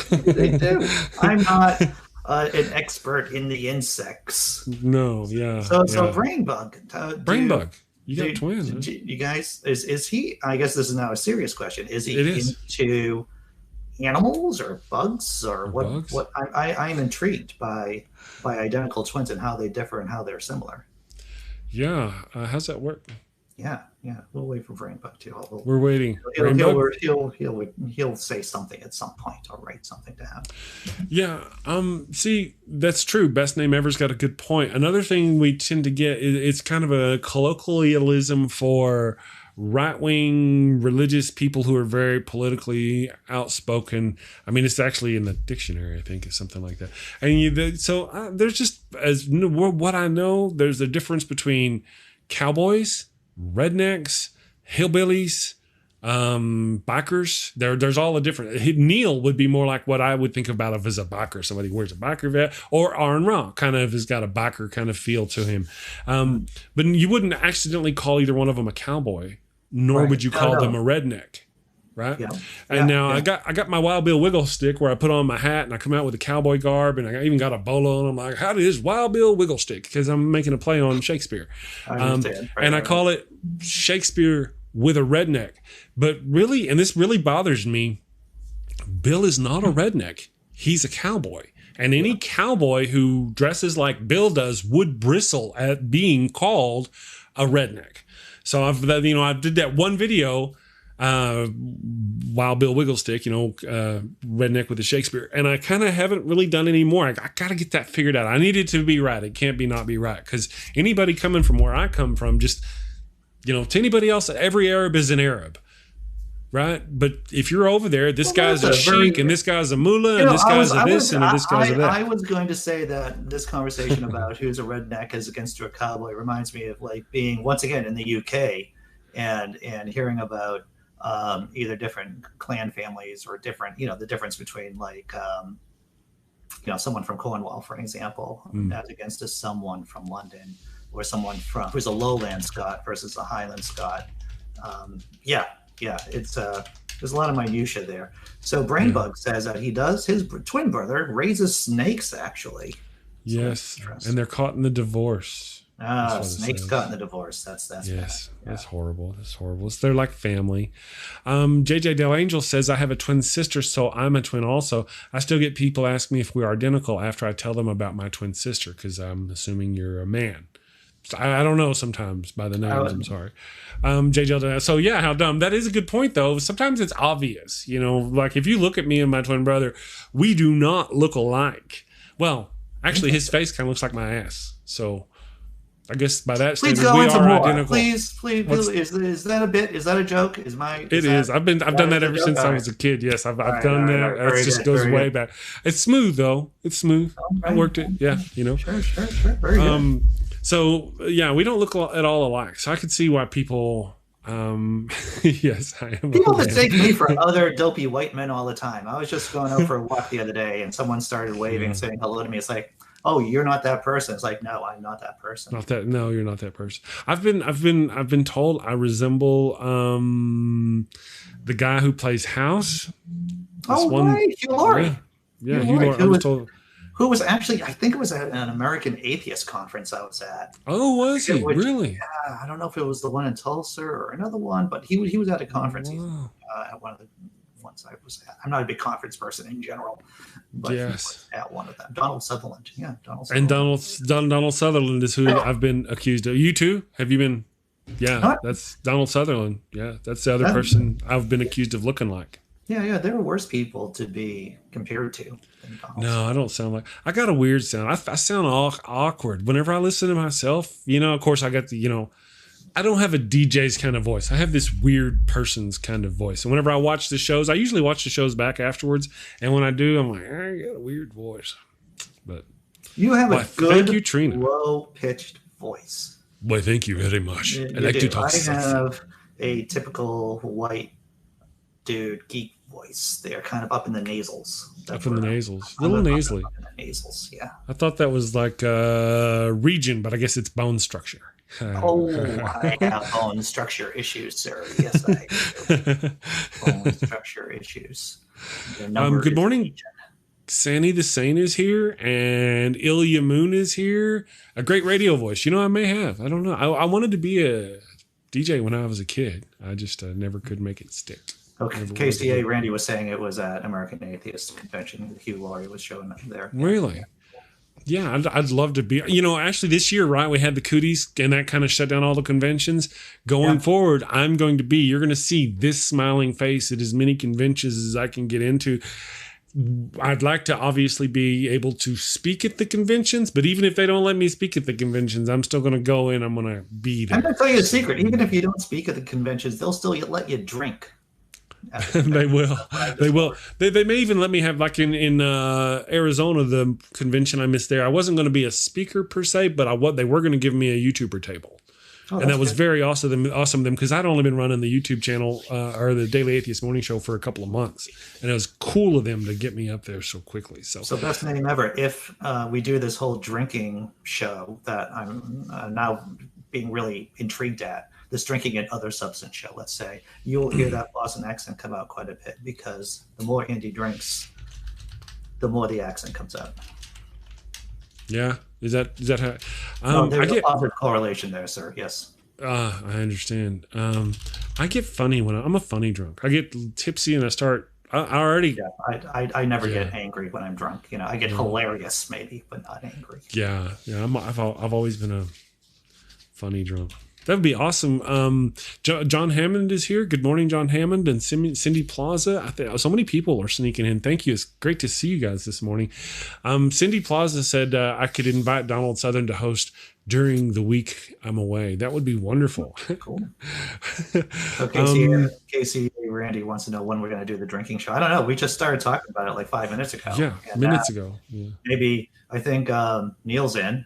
They do. I'm not an expert in the insects. No, yeah. So Brain Bug. Brain Bug. You got twins. You guys, is he? I guess this is now a serious question. Is he into animals or bugs or what? Bugs? What? I'm intrigued by identical twins and how they differ and how they're similar. Yeah. How's that work? Yeah. We'll wait for Brain Bug too. We're waiting. He'll say something at some point or write something to him. Yeah. See, that's true. Best Name Ever's got a good point. Another thing we tend to get is it's kind of a colloquialism for right-wing religious people who are very politically outspoken. I mean, it's actually in the dictionary, I think, is something like that. And there's just, as what I know, there's a difference between cowboys, rednecks, hillbillies, bikers. There's all the different. Neil would be more like what I would think about as a biker. Somebody who wears a biker vest, or Aaron Ra kind of has got a biker kind of feel to him. But you wouldn't accidentally call either one of them a cowboy, nor would you call them a redneck. Right. Yeah. And now I got my Wild Bill Wiggle stick where I put on my hat and I come out with a cowboy garb and I even got a bolo and I'm like, how is Wild Bill Wiggle stick? Because I'm making a play on Shakespeare. And I call it Shakespeare with a redneck. But really, and this really bothers me, Bill is not a redneck. He's a cowboy. And any cowboy who dresses like Bill does would bristle at being called a redneck. So I did that one video, Wild Bill Wigglestick, redneck with the Shakespeare. And I kind of haven't really done any more. I got to get that figured out. I need it to be right. It can't be not be right. Because anybody coming from where I come from, just, to anybody else, every Arab is an Arab. Right? But if you're over there, this guy's a sheik and this guy's a mullah and this guy's a this and this guy's a that. I was going to say that this conversation about who's a redneck as against a cowboy reminds me of like being once again in the UK and hearing about either different clan families or different, the difference between like, someone from Cornwall, for example, as against someone from London or someone who's a lowland Scot versus a Highland Scot. It's there's a lot of minutia there. So Brain Bug says that his twin brother raises snakes actually. Yes, and they're caught in the divorce. Snakes caught in the divorce. That's yes, bad. That's horrible. That's horrible. They're like family. JJ Del Angel says I have a twin sister, so I'm a twin also. I still get people ask me if we're identical after I tell them about my twin sister because I'm assuming you're a man. I don't know sometimes by the names. I'm sorry. JJ. So yeah, how dumb. That is a good point though. Sometimes it's obvious, like if you look at me and my twin brother, we do not look alike. Well, actually his face kind of looks like my ass. So I guess by that statement, we are identical. Please. Is that a bit? Is that a joke? It is. I've done that ever since I was a kid. Yes, I've done that. That just goes way back. It's smooth though. It's smooth. I worked it. Yeah, Sure. Very good. So yeah, we don't look at all alike. So I could see why people. Yes, I am. People mistake me for other dopey white men all the time. I was just going out for a walk the other day, and someone started waving, saying hello to me. It's like, oh, you're not that person. It's like, no, I'm not that person. No, you're not that person. I've been told I resemble the guy who plays House. Right, Hugh Laurie. Yeah, Hugh Laurie. I was told. Who was actually, I think it was at an American Atheist conference I was at. Oh, was he? Really? Yeah, I don't know if it was the one in Tulsa or another one, but he was at a conference at one of the ones I was at. I'm not a big conference person in general, but he was at one of them. Donald Sutherland. Yeah, Donald Sutherland. And Donald Sutherland is who I've been accused of. You too? Have you been? Yeah, that's Donald Sutherland. Yeah, that's the other person I've been accused of looking like. Yeah, there are worse people to be compared to. No, I don't sound like. I got a weird sound. I sound awkward whenever I listen to myself. Of course, I got the. I don't have a DJ's kind of voice. I have this weird person's kind of voice. And whenever I watch the shows, I usually watch the shows back afterwards. And when I do, I'm like, I got a weird voice. But you have a good, thank you, Trina. low-pitched voice. Well, thank you very much. I like to talk sexy. I have a typical white dude geek voice. They're kind of up in the nasals. Up in the nasals. A little nasally. Up in the nasals, yeah. I thought that was like region, but I guess it's bone structure. I have bone structure issues, sir. Yes, I do. Bone structure issues. Good morning. Santi the Sane is here, and Ilya Moon is here. A great radio voice. I may have. I don't know. I wanted to be a DJ when I was a kid. I just never could make it stick. Okay. KCA Randy was saying it was at American Atheist Convention. Hugh Laurie was showing up there. Really? Yeah, I'd love to be. Actually this year, right, we had the cooties, and that kind of shut down all the conventions. Going forward, you're going to see this smiling face at as many conventions as I can get into. I'd like to obviously be able to speak at the conventions, but even if they don't let me speak at the conventions, I'm still going to go in. I'm going to be there. I'm going to tell you a secret. Even if you don't speak at the conventions, they'll still let you drink. They will. They will. They may even let me have, like in Arizona, the convention I missed there. I wasn't going to be a speaker per se, but they were going to give me a YouTuber table. And that was very awesome of them, because I'd only been running the YouTube channel or the Daily Atheist Morning Show for a couple of months. And it was cool of them to get me up there so quickly. So best name ever. If we do this whole drinking show that I'm now being really intrigued at, this drinking and other substance show, let's say, you'll hear that Boston accent come out quite a bit, because the more Andy drinks, the more the accent comes out. Yeah. Is that how? No, there's a positive correlation there, sir. Yes. I understand. I get funny when I'm a funny drunk. I get tipsy and I start. I already. Yeah, I never get angry when I'm drunk. I get hilarious maybe, but not angry. Yeah. I've always been a funny drunk. That would be awesome. John Hammond is here. Good morning, John Hammond and Cindy Plaza. I think so many people are sneaking in. Thank you. It's great to see you guys this morning. Cindy Plaza said I could invite Donald Southern to host during the week I'm away. That would be wonderful. Cool. So Casey Randy wants to know when we're going to do the drinking show. I don't know. We just started talking about it like 5 minutes ago. Yeah, minutes ago. Yeah. Maybe I think Neil's in.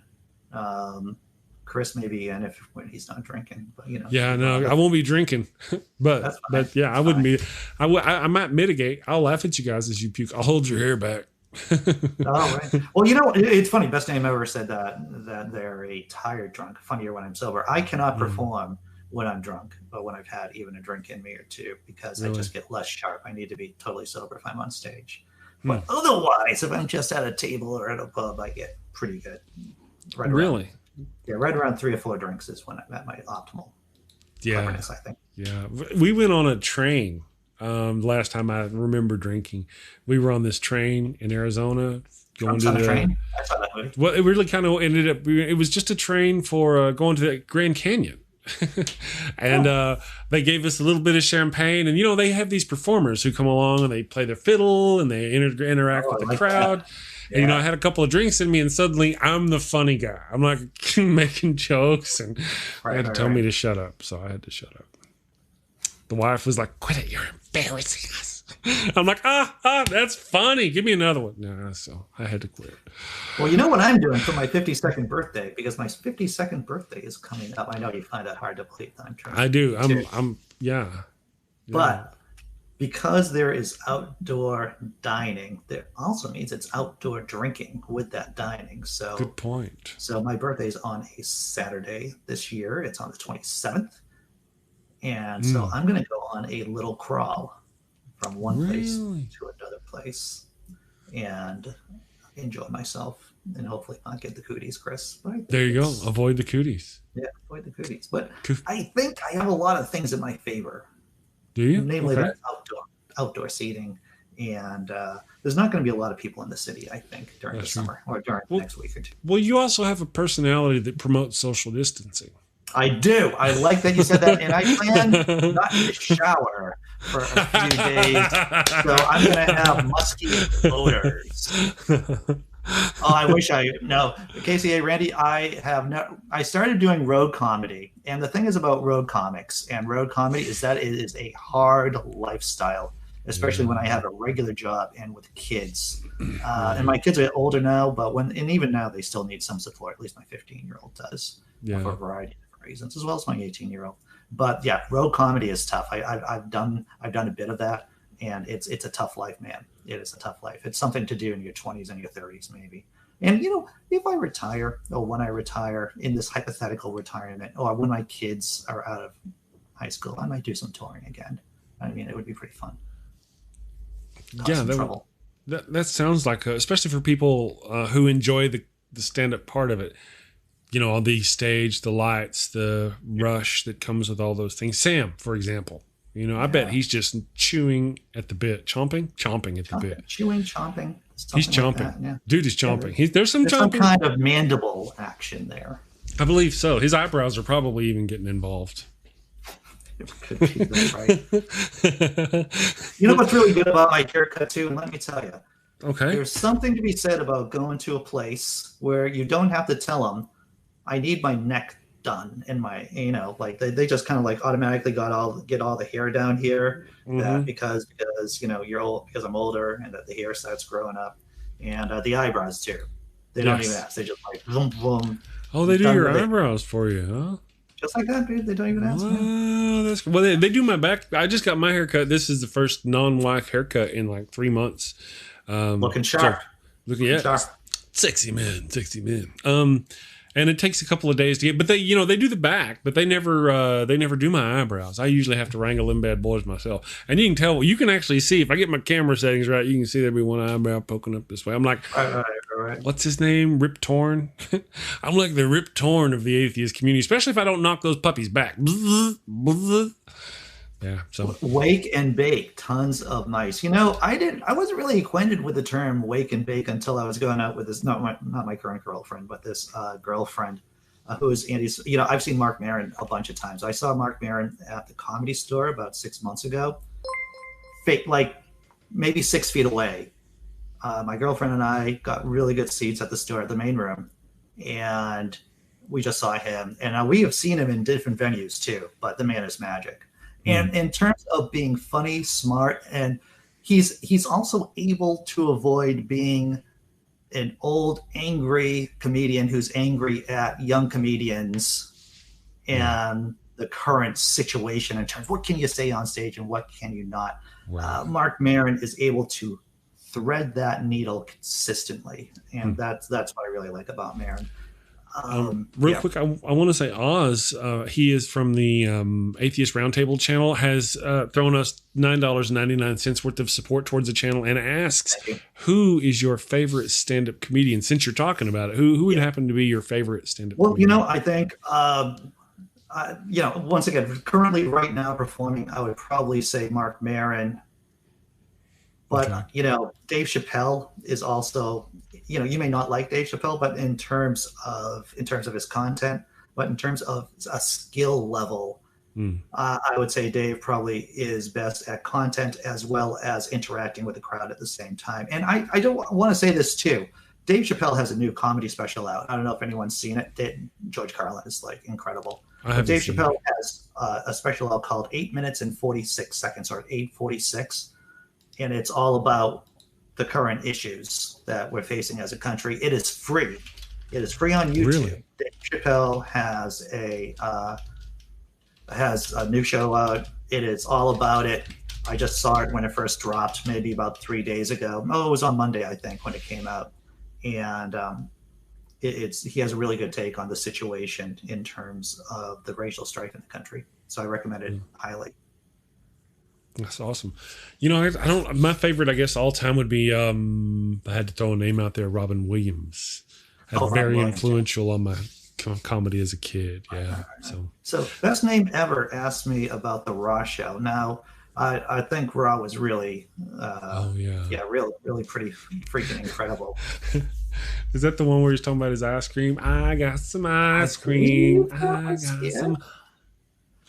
Chris may be in when he's not drinking, but Yeah, no, I won't be drinking, but yeah, I wouldn't be. I might mitigate. I'll laugh at you guys as you puke. I'll hold your hair back. Oh, right. Well, it's funny. Best name ever said that they're a tired drunk. Funnier when I'm sober. I cannot perform when I'm drunk, but when I've had even a drink in me or two, because I just get less sharp. I need to be totally sober if I'm on stage. But otherwise, if I'm just at a table or at a pub, I get pretty good. Really? Yeah, right around 3 or 4 drinks is when I'm at my optimal cleverness, I think. Yeah. We went on a train last time I remember drinking. We were on this train in Arizona. Going to the train? I saw that movie. Well, it really kind of ended up, it was just a train for going to the Grand Canyon. And they gave us a little bit of champagne. And, they have these performers who come along and they play their fiddle and they interact with the crowd. That. And, I had a couple of drinks in me, and suddenly I'm the funny guy. I'm like making jokes, and they had to tell me to shut up. So I had to shut up. The wife was like, "Quit it! You're embarrassing us." I'm like, that's funny. Give me another one. No, so I had to quit. Well, you know what I'm doing for my 52nd birthday, because my 52nd birthday is coming up. I know you find that hard to believe. I'm trying. I do. Yeah. But because there is outdoor dining, that also means it's outdoor drinking with that dining. So good point. So my birthday is on a Saturday this year. It's on the 27th. And so I'm going to go on a little crawl from one place to another place and enjoy myself, and hopefully not get the cooties, Chris. There you go. Avoid the cooties. Yeah, avoid the cooties. But I think I have a lot of things in my favor. Do you? Namely, that outdoor seating, and there's not going to be a lot of people in the city, I think, during the summer or during the next week or two. Well, you also have a personality that promotes social distancing. I do. I like that you said that, and I plan not to shower for a few days, so I'm going to have musky odors. I wish no. KCA Randy, I started doing road comedy, and the thing is about road comics and road comedy is that it is a hard lifestyle. especially when I have a regular job and with kids. And my kids are older now, but even now they still need some support. At least my 15-year-old does, for a variety of different reasons, as well as my 18-year-old. But yeah, road comedy is tough. I've done a bit of that, and it's a tough life, man. It is a tough life. It's something to do in your 20s and your 30s, maybe. And, if I retire, or when I retire in this hypothetical retirement, or when my kids are out of high school, I might do some touring again. I mean, it would be pretty fun. That sounds like, especially for people who enjoy the stand-up part of it, on the stage, the lights, the rush that comes with all those things. Sam, for example. I bet he's just chewing at the bit, chomping at the bit. Chomping. He's chomping. Like that, Dude is chomping. There's some kind of mandible action there. I believe so. His eyebrows are probably even getting involved. It could be, that's right. What's really good about my haircut, too? And let me tell you. Okay. There's something to be said about going to a place where you don't have to tell them, I need my neck done, and my they just kind of like automatically get all the hair down here, because you're old, because I'm older, and that the hair starts growing up, and the eyebrows too. They don't even ask. They just like boom boom. Oh, they do your eyebrows for you, huh? Just like that, dude. They don't even ask. They do my back. I just got my haircut. This is the first non-wife haircut in like 3 months. Looking sharp. Looking sharp. Sexy man. And it takes a couple of days to get, but they do the back, but they never do my eyebrows. I usually have to wrangle them bad boys myself. And you can tell, you can actually see, if I get my camera settings right, you can see there'll be one eyebrow poking up this way. I'm like, right. What's his name? Rip Torn. I'm like the Rip Torn of the atheist community, especially if I don't knock those puppies back. Yeah. So wake and bake, tons of mice. I wasn't really acquainted with the term wake and bake until I was going out with this, not my current girlfriend, but this girlfriend who is Andy's. I've seen Mark Maron a bunch of times. I saw Mark Maron at the Comedy Store about 6 months ago, like maybe 6 feet away. My girlfriend and I got really good seats at the store at the main room, and we just saw him. And we have seen him in different venues too, but the man is magic. And in terms of being funny, smart, and he's also able to avoid being an old, angry comedian who's angry at young comedians and the current situation in terms of what can you say on stage and what can you not. Wow. Mark Maron is able to thread that needle consistently, and that's what I really like about Maron. Real quick, I want to say Oz, he is from the Atheist Roundtable channel, has thrown us $9.99 worth of support towards the channel and asks, who is your favorite stand-up comedian? Since you're talking about it, who would happen to be your favorite stand-up comedian? I think, once again, currently right now performing, I would probably say Mark Maron. But, Dave Chappelle is also, you may not like Dave Chappelle, but in terms of his content, but in terms of a skill level, I would say Dave probably is best at content as well as interacting with the crowd at the same time. And I don't want to say this too. Dave Chappelle has a new comedy special out. I don't know if anyone's seen it. George Carlin is like incredible. Dave Chappelle has a special out called 8 minutes and 46 seconds, or 8:46. And it's all about the current issues that we're facing as a country. It is free. It is free on YouTube. Really? Dave Chappelle has a new show out. It is all about it. I just saw it when it first dropped, maybe about 3 days ago. Oh, it was on Monday, I think, when it came out. And he has a really good take on the situation in terms of the racial strife in the country. So I recommend it highly. That's awesome. My favorite, I guess, all time would be, I had to throw a name out there, Robin Williams. Very influential on my comedy as a kid. Yeah. So best name ever asked me about the Raw show. Now, I think Raw was really, really pretty freaking incredible. Is that the one where he's talking about his ice cream? I got some ice cream. I got some.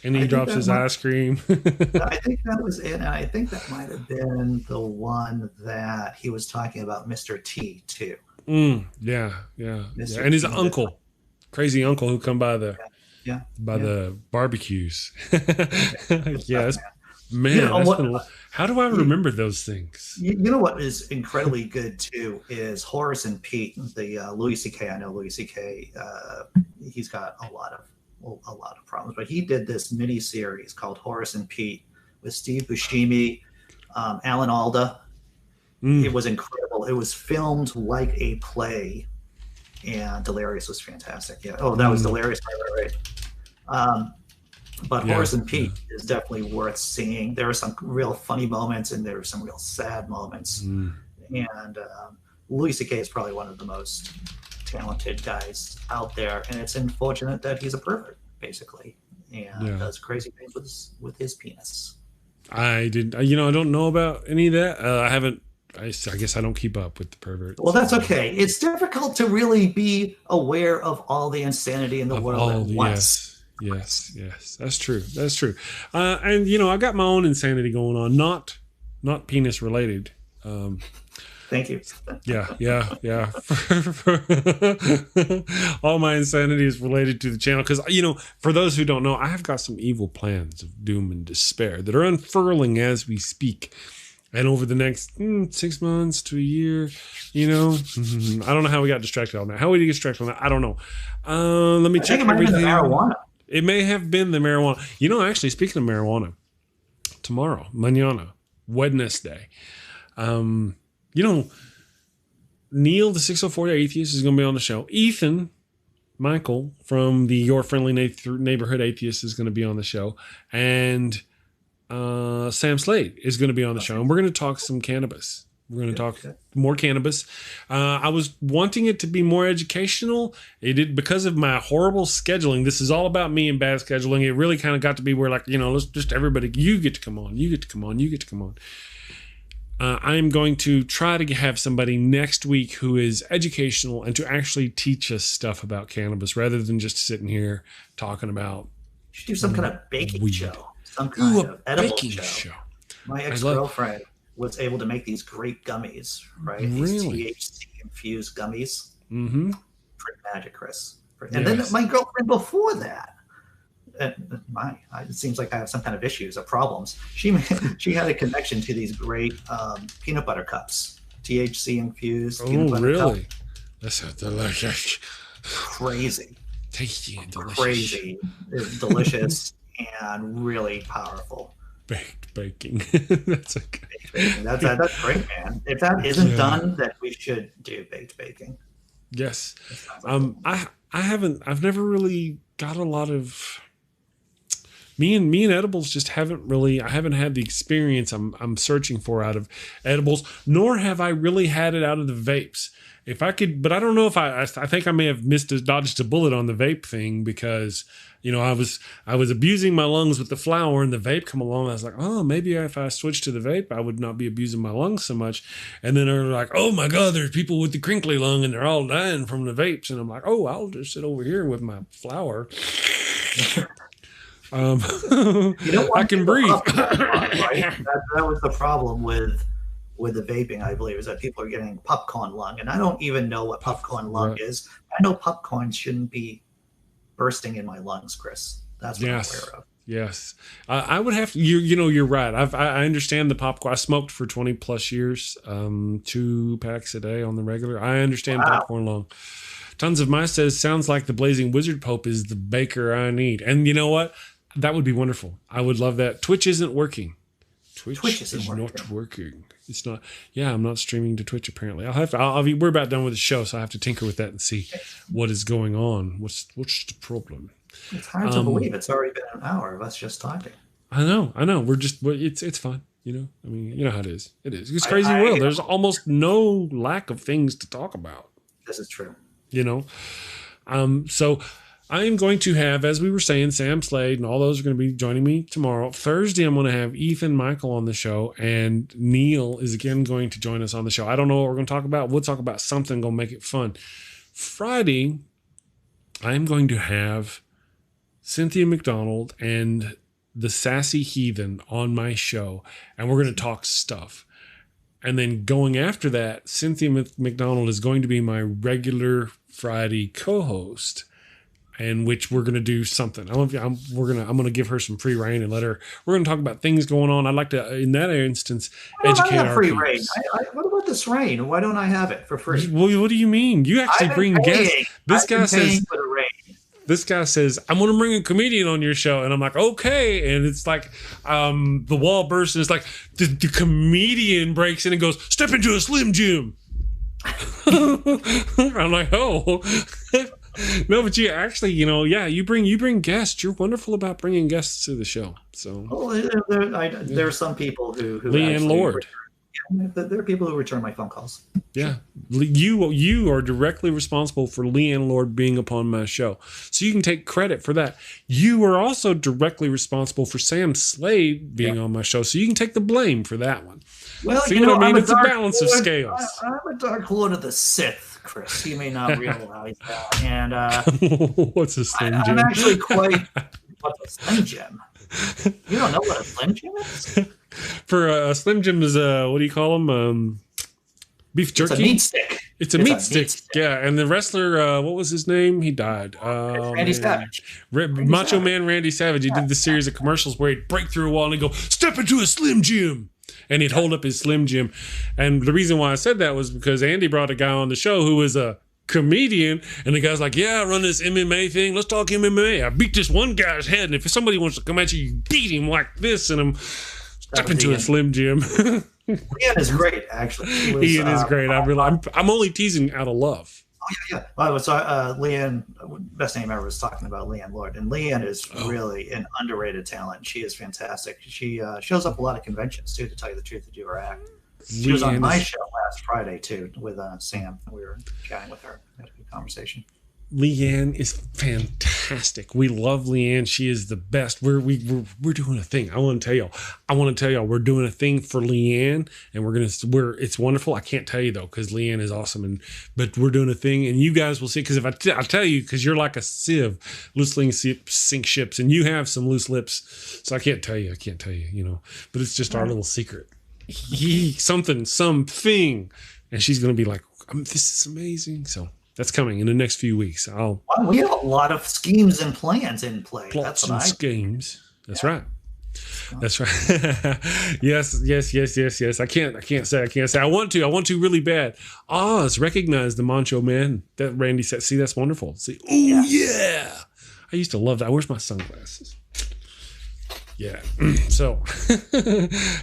And he drops his ice cream. I think that was it. And I think that might have been the one that he was talking about Mr. T, too. Yeah. And his uncle, crazy uncle who come by the barbecues. Yes. Man, how do I remember those things? You know what is incredibly good too is Horace and Pete, the Louis C.K. I know Louis C.K. He's got a lot of problems, but he did this mini series called Horace and Pete with Steve Buscemi, Alan Alda. It was incredible. It was filmed like a play, and Delirious was fantastic. Yeah. Oh, that was Delirious. Right. But Horace and Pete is definitely worth seeing. There are some real funny moments and there are some real sad moments. And Louis C.K. is probably one of the most talented guys out there. And it's unfortunate that he's a pervert, basically, and does crazy things with his penis. I don't know about any of that. I guess I don't keep up with the perverts. Well, that's okay. It's difficult to really be aware of all the insanity in the world at once. Yes, that's true. And I got my own insanity going on, not penis related. Thank you. Yeah. All my insanity is related to the channel because, for those who don't know, I have got some evil plans of doom and despair that are unfurling as we speak. And over the next 6 months to a year, I don't know how we got distracted on that. How we get distracted on that, I don't know. Let me check everything. Marijuana. It may have been the marijuana. Actually, speaking of marijuana, tomorrow, mañana, Wednesday, Neil, the 604 Atheist, is going to be on the show. Ethan, Micheal from the Your Friendly Neighborhood Atheist is going to be on the show. And Sam Slade is going to be on the show. And we're going to talk some cannabis. We're going to talk more cannabis. I was wanting it to be more educational. Because of my horrible scheduling. This is all about me and bad scheduling. It really kind of got to be where, let's just everybody, you get to come on. You get to come on. You get to come on. I am going to try to have somebody next week who is educational and to actually teach us stuff about cannabis rather than just sitting here talking about. You should do some kind of baking show. Some kind of edible show. My ex-girlfriend was able to make these great gummies, right? Really? These THC-infused gummies. Mm-hmm. Pretty magic, Chris. And then my girlfriend before that, it seems like I have some kind of issues or problems. She had a connection to these great peanut butter cups, THC-infused peanut butter cups. Oh, really? That's delicious. Crazy. Tasty and delicious. Crazy. It's delicious and really powerful. Baked baking. That's okay. Baked baking. That's great, man. If that isn't done, then we should do baked baking. Yes. I've never really got a lot of me and edibles just I haven't had the experience I'm searching for out of edibles, nor have I really had it out of the vapes. If I could, but I don't know if I think I may have dodged a bullet on the vape thing because, I was abusing my lungs with the flower and the vape come along. I was like, oh, maybe if I switched to the vape, I would not be abusing my lungs so much. And then they're like, oh my God, there's people with the crinkly lung and they're all dying from the vapes. And I'm like, oh, I'll just sit over here with my flower. I can breathe. Right? That was the problem with the vaping, I believe, is that people are getting popcorn lung. And I don't even know what popcorn lung is. I know popcorn shouldn't be bursting in my lungs, Chris. That's what I'm aware of. Yes. I would have to, you're right. I understand the popcorn. I smoked for 20 plus years, 2 packs a day on the regular. I understand popcorn lung. Tons of My says, sounds like the Blazing Wizard Pope is the baker I need. And you know what? That would be wonderful. I would love that. Twitch isn't working. Twitch is not working. It's not. Yeah, I'm not streaming to Twitch apparently. We're about done with the show, so I have to tinker with that and see what is going on. What's the problem? It's hard to believe it's already been an hour of us just talking. I know. It's fun. I mean, you know how it is. It is. It's a crazy world. There's almost no lack of things to talk about. This is true. So I am going to have, as we were saying, Sam Slade and all those are going to be joining me tomorrow. Thursday, I'm going to have Ethan, Micheal on the show, and Neil is again going to join us on the show. I don't know what we're going to talk about. We'll talk about something, going to make it fun. Friday, I'm going to have Cynthia McDonald and the Sassy Heathen on my show, and we're going to talk stuff. And then going after that, Cynthia McDonald is going to be my regular Friday co-host. in which we're going to do something. I'm going to give her some free reign and we're going to talk about things going on. I'd like to, in that instance, educate our free reign. What about this reign? Why don't I have it for free? Well, what do you mean? You actually bring guests. This guy says, I'm going to bring a comedian on your show. And I'm like, okay. And it's like, the wall bursts and it's like the comedian breaks in and goes, step into a Slim Jim. I'm like, oh. No, but you actually, you bring guests. You're wonderful about bringing guests to the show. So, there are some people who Leighann Lord. There are people who return my phone calls. Yeah, you are directly responsible for Leighann Lord being upon my show, so you can take credit for that. You are also directly responsible for Sam Slade being on my show, so you can take the blame for that one. Well, so, you know what I mean? It's a balance of scales. I'm a Dark Lord of the Sith, Chris. You may not realize that. And what's a Slim Jim? I'm actually quite. What's a Slim Jim? You don't know what a Slim Jim is? For a Slim Jim is what do you call them? Beef jerky. It's a meat stick. It's a meat stick. Yeah, and the wrestler, what was his name? He died. Randy Savage. Macho Man Randy Savage. He did this series of commercials where he'd break through a wall and he'd go, step into a Slim Jim. And he'd hold up his Slim Jim. And the reason why I said that was because Andy brought a guy on the show who was a comedian, and the guy's like, yeah, I run this MMA thing. Let's talk MMA. I beat this one guy's head, and if somebody wants to come at you, you beat him like this, and I'm step into a Slim Jim. Leighann is great, actually. Ian is great. I'm only teasing out of love. Oh yeah. Well, so Leighann, best name ever, was talking about Leighann Lord, and Leighann is really an underrated talent. She is fantastic. She shows up a lot of conventions too, to tell you the truth, to do her act. She was on my show last Friday too with Sam. We were chatting with her, had a good conversation. Leighann is fantastic. We love Leighann. She is the best. We're doing a thing. I want to tell y'all we're doing a thing for Leighann, and it's wonderful. I can't tell you though, because Leighann is awesome, but we're doing a thing, and you guys will see. Because if I tell you, because you're like a sieve, loosely sink ships, and you have some loose lips, so I can't tell you. But it's just our little secret. Something, and she's gonna be like, this is amazing. So. That's coming in the next few weeks. We have a lot of schemes and plans in play. Plots and schemes. That's right. That's right. Yes. I can't say. I want to really bad. Oz, recognize the Macho Man that Randy said. See, that's wonderful. See, yeah. I used to love that. Where's my sunglasses? Yeah. So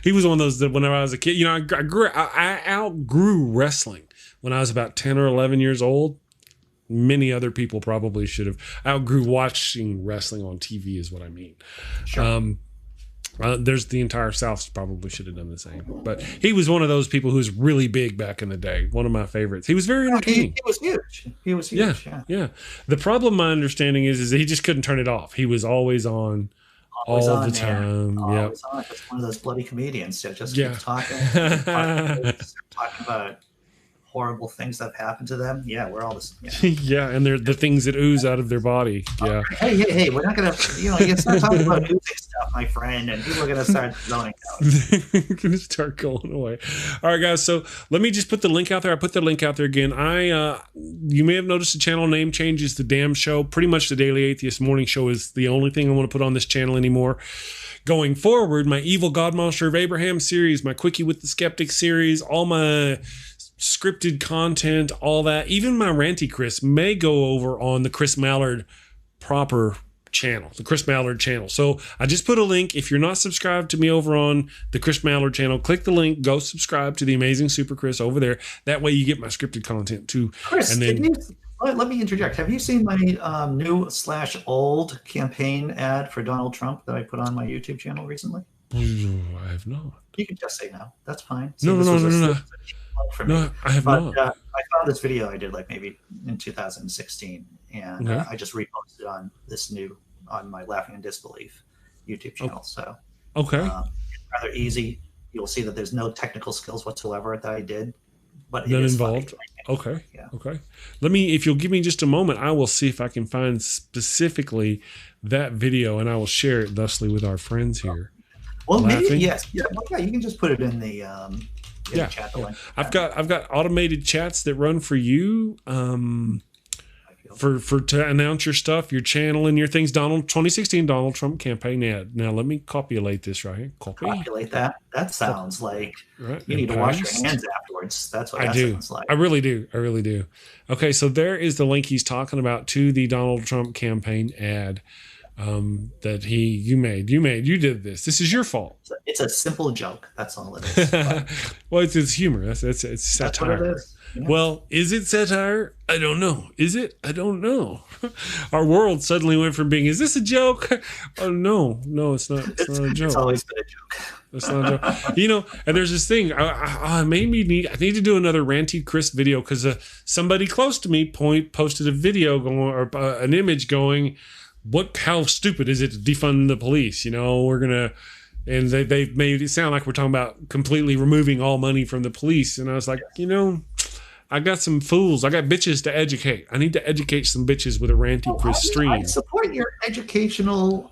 he was one of those that whenever I was a kid, I outgrew wrestling. When I was about 10 or 11 years old, many other people probably should have outgrew watching wrestling on TV is what I mean. Sure. There's the entire South probably should have done the same. But he was one of those people who was really big back in the day. One of my favorites. He was very entertaining. He was huge. Yeah. The problem, my understanding is that he just couldn't turn it off. He was always on. All the time. Yeah. Always on. Just one of those bloody comedians that just keeps talking about horrible things that have happened to them. Yeah, we're all this. Yeah, and they're the things that ooze out of their body. Yeah. Hey, we're not gonna. You start talking about oozing stuff, my friend, and people are gonna start zoning out. They're gonna start going away. All right, guys. So let me just put the link out there. I put the link out there again. You may have noticed the channel name change is The Damn Show. Pretty much the Daily Atheist Morning Show is the only thing I want to put on this channel anymore. Going forward, my Evil God Monster of Abraham series, my Quickie with the Skeptic series, all my scripted content, all that, even my Ranty Chris may go over on the Chris Mallard proper channel, the Chris Mallard channel. So I just put a link. If you're not subscribed to me over on the Chris Mallard channel, click the link, go subscribe to the Amazing Super Chris over there. That way you get my scripted content too. Chris, and then let me interject. Have you seen my new/old campaign ad for Donald Trump that I put on my YouTube channel recently? I have not. You can just say no. That's fine. No. No, I have not. I found this video I did maybe in 2016, and I just reposted on my Laughing in Disbelief YouTube channel. So it's rather easy. You'll see that there's no technical skills whatsoever that I did, but none involved. Okay. Yeah. Okay. If you'll give me just a moment, I will see if I can find specifically that video, and I will share it thusly with our friends here. Well, maybe yes. Yeah. You can just put it in the. Chat, I've got automated chats that run for you. you. To announce your stuff, your channel, and your things. 2016 Donald Trump campaign ad. Now let me copulate this right here. Copulate that. That sounds like you need to wash your hands afterwards. That's what that sounds like. I really do. Okay, so there is the link he's talking about to the Donald Trump campaign ad that you made. You did this. This is your fault. It's a simple joke. That's all it is. Well, it's humor. It's satire. That's what it is. Yeah. Well, is it satire? I don't know. Is it? I don't know. Our world suddenly went from being, is this a joke? Oh, no, it's not. It's not a joke. It's always been a joke. It's not a joke. And there's this thing. I need to do another Ranty Chris video because somebody close to me posted a video an image going, how stupid is it to defund the police? We're going to, and they've made it sound like we're talking about completely removing all money from the police. And I was like, I got some fools. I got bitches to educate. I need to educate some bitches with a Ranty Chris stream. I support your educational,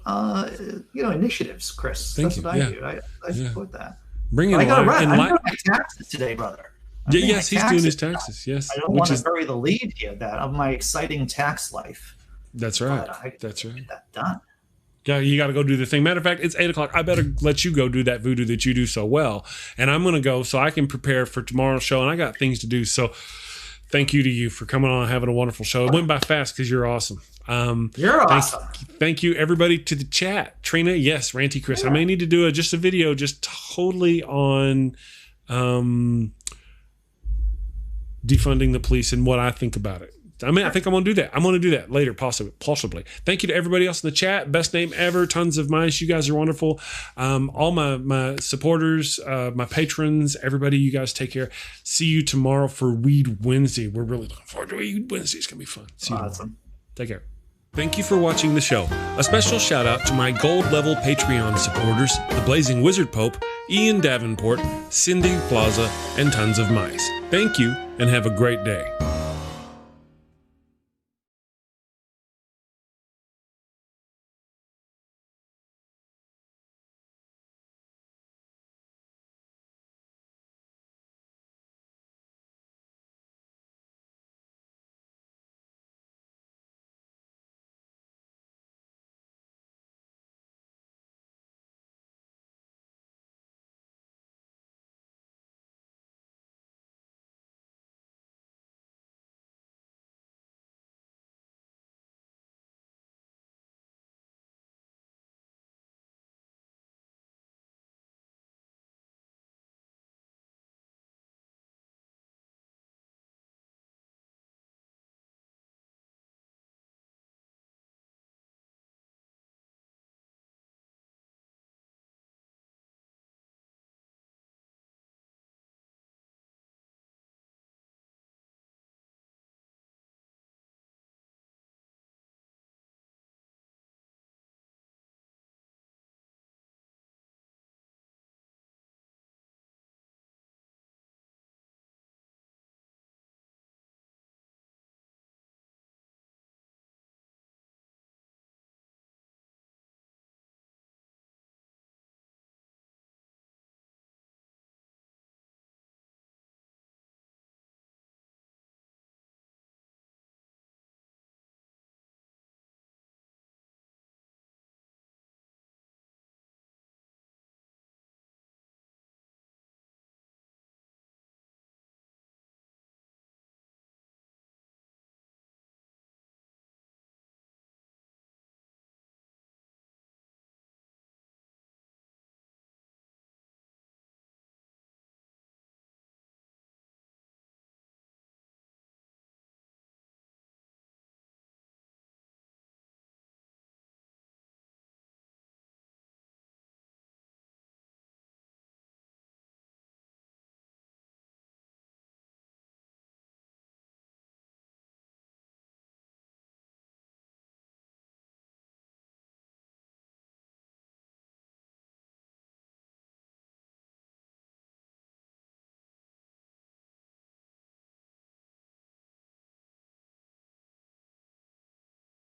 initiatives, Chris. That's what I do. I support that. Bring in. I got I'm doing my taxes today, brother. Yes, he's doing his taxes. Yes, I don't want to bury the lead here of my exciting tax life. That's right. That's right. Get that done. Yeah, you got to go do the thing. Matter of fact, it's 8:00. I better let you go do that voodoo that you do so well. And I'm going to go so I can prepare for tomorrow's show. And I got things to do. So thank you to you for coming on and having a wonderful show. It went by fast because you're awesome. You're awesome. Thank you, everybody, to the chat. Trina, yes, Ranty Chris. Yeah. I may need to do a video just totally on defunding the police and what I think about it. I think I'm going to do that. I'm going to do that later, possibly. Thank you to everybody else in the chat. Best name ever. Tons of mice. You guys are wonderful. All my supporters, my patrons, everybody, you guys take care. See you tomorrow for Weed Wednesday. We're really looking forward to Weed Wednesday. It's going to be fun. See you awesome. Take care. Thank you for watching the show. A special shout out to my gold level Patreon supporters, the Blazing Wizard Pope, Ian Davenport, Cindy PLAZA, and tons of mice. Thank you and have a great day.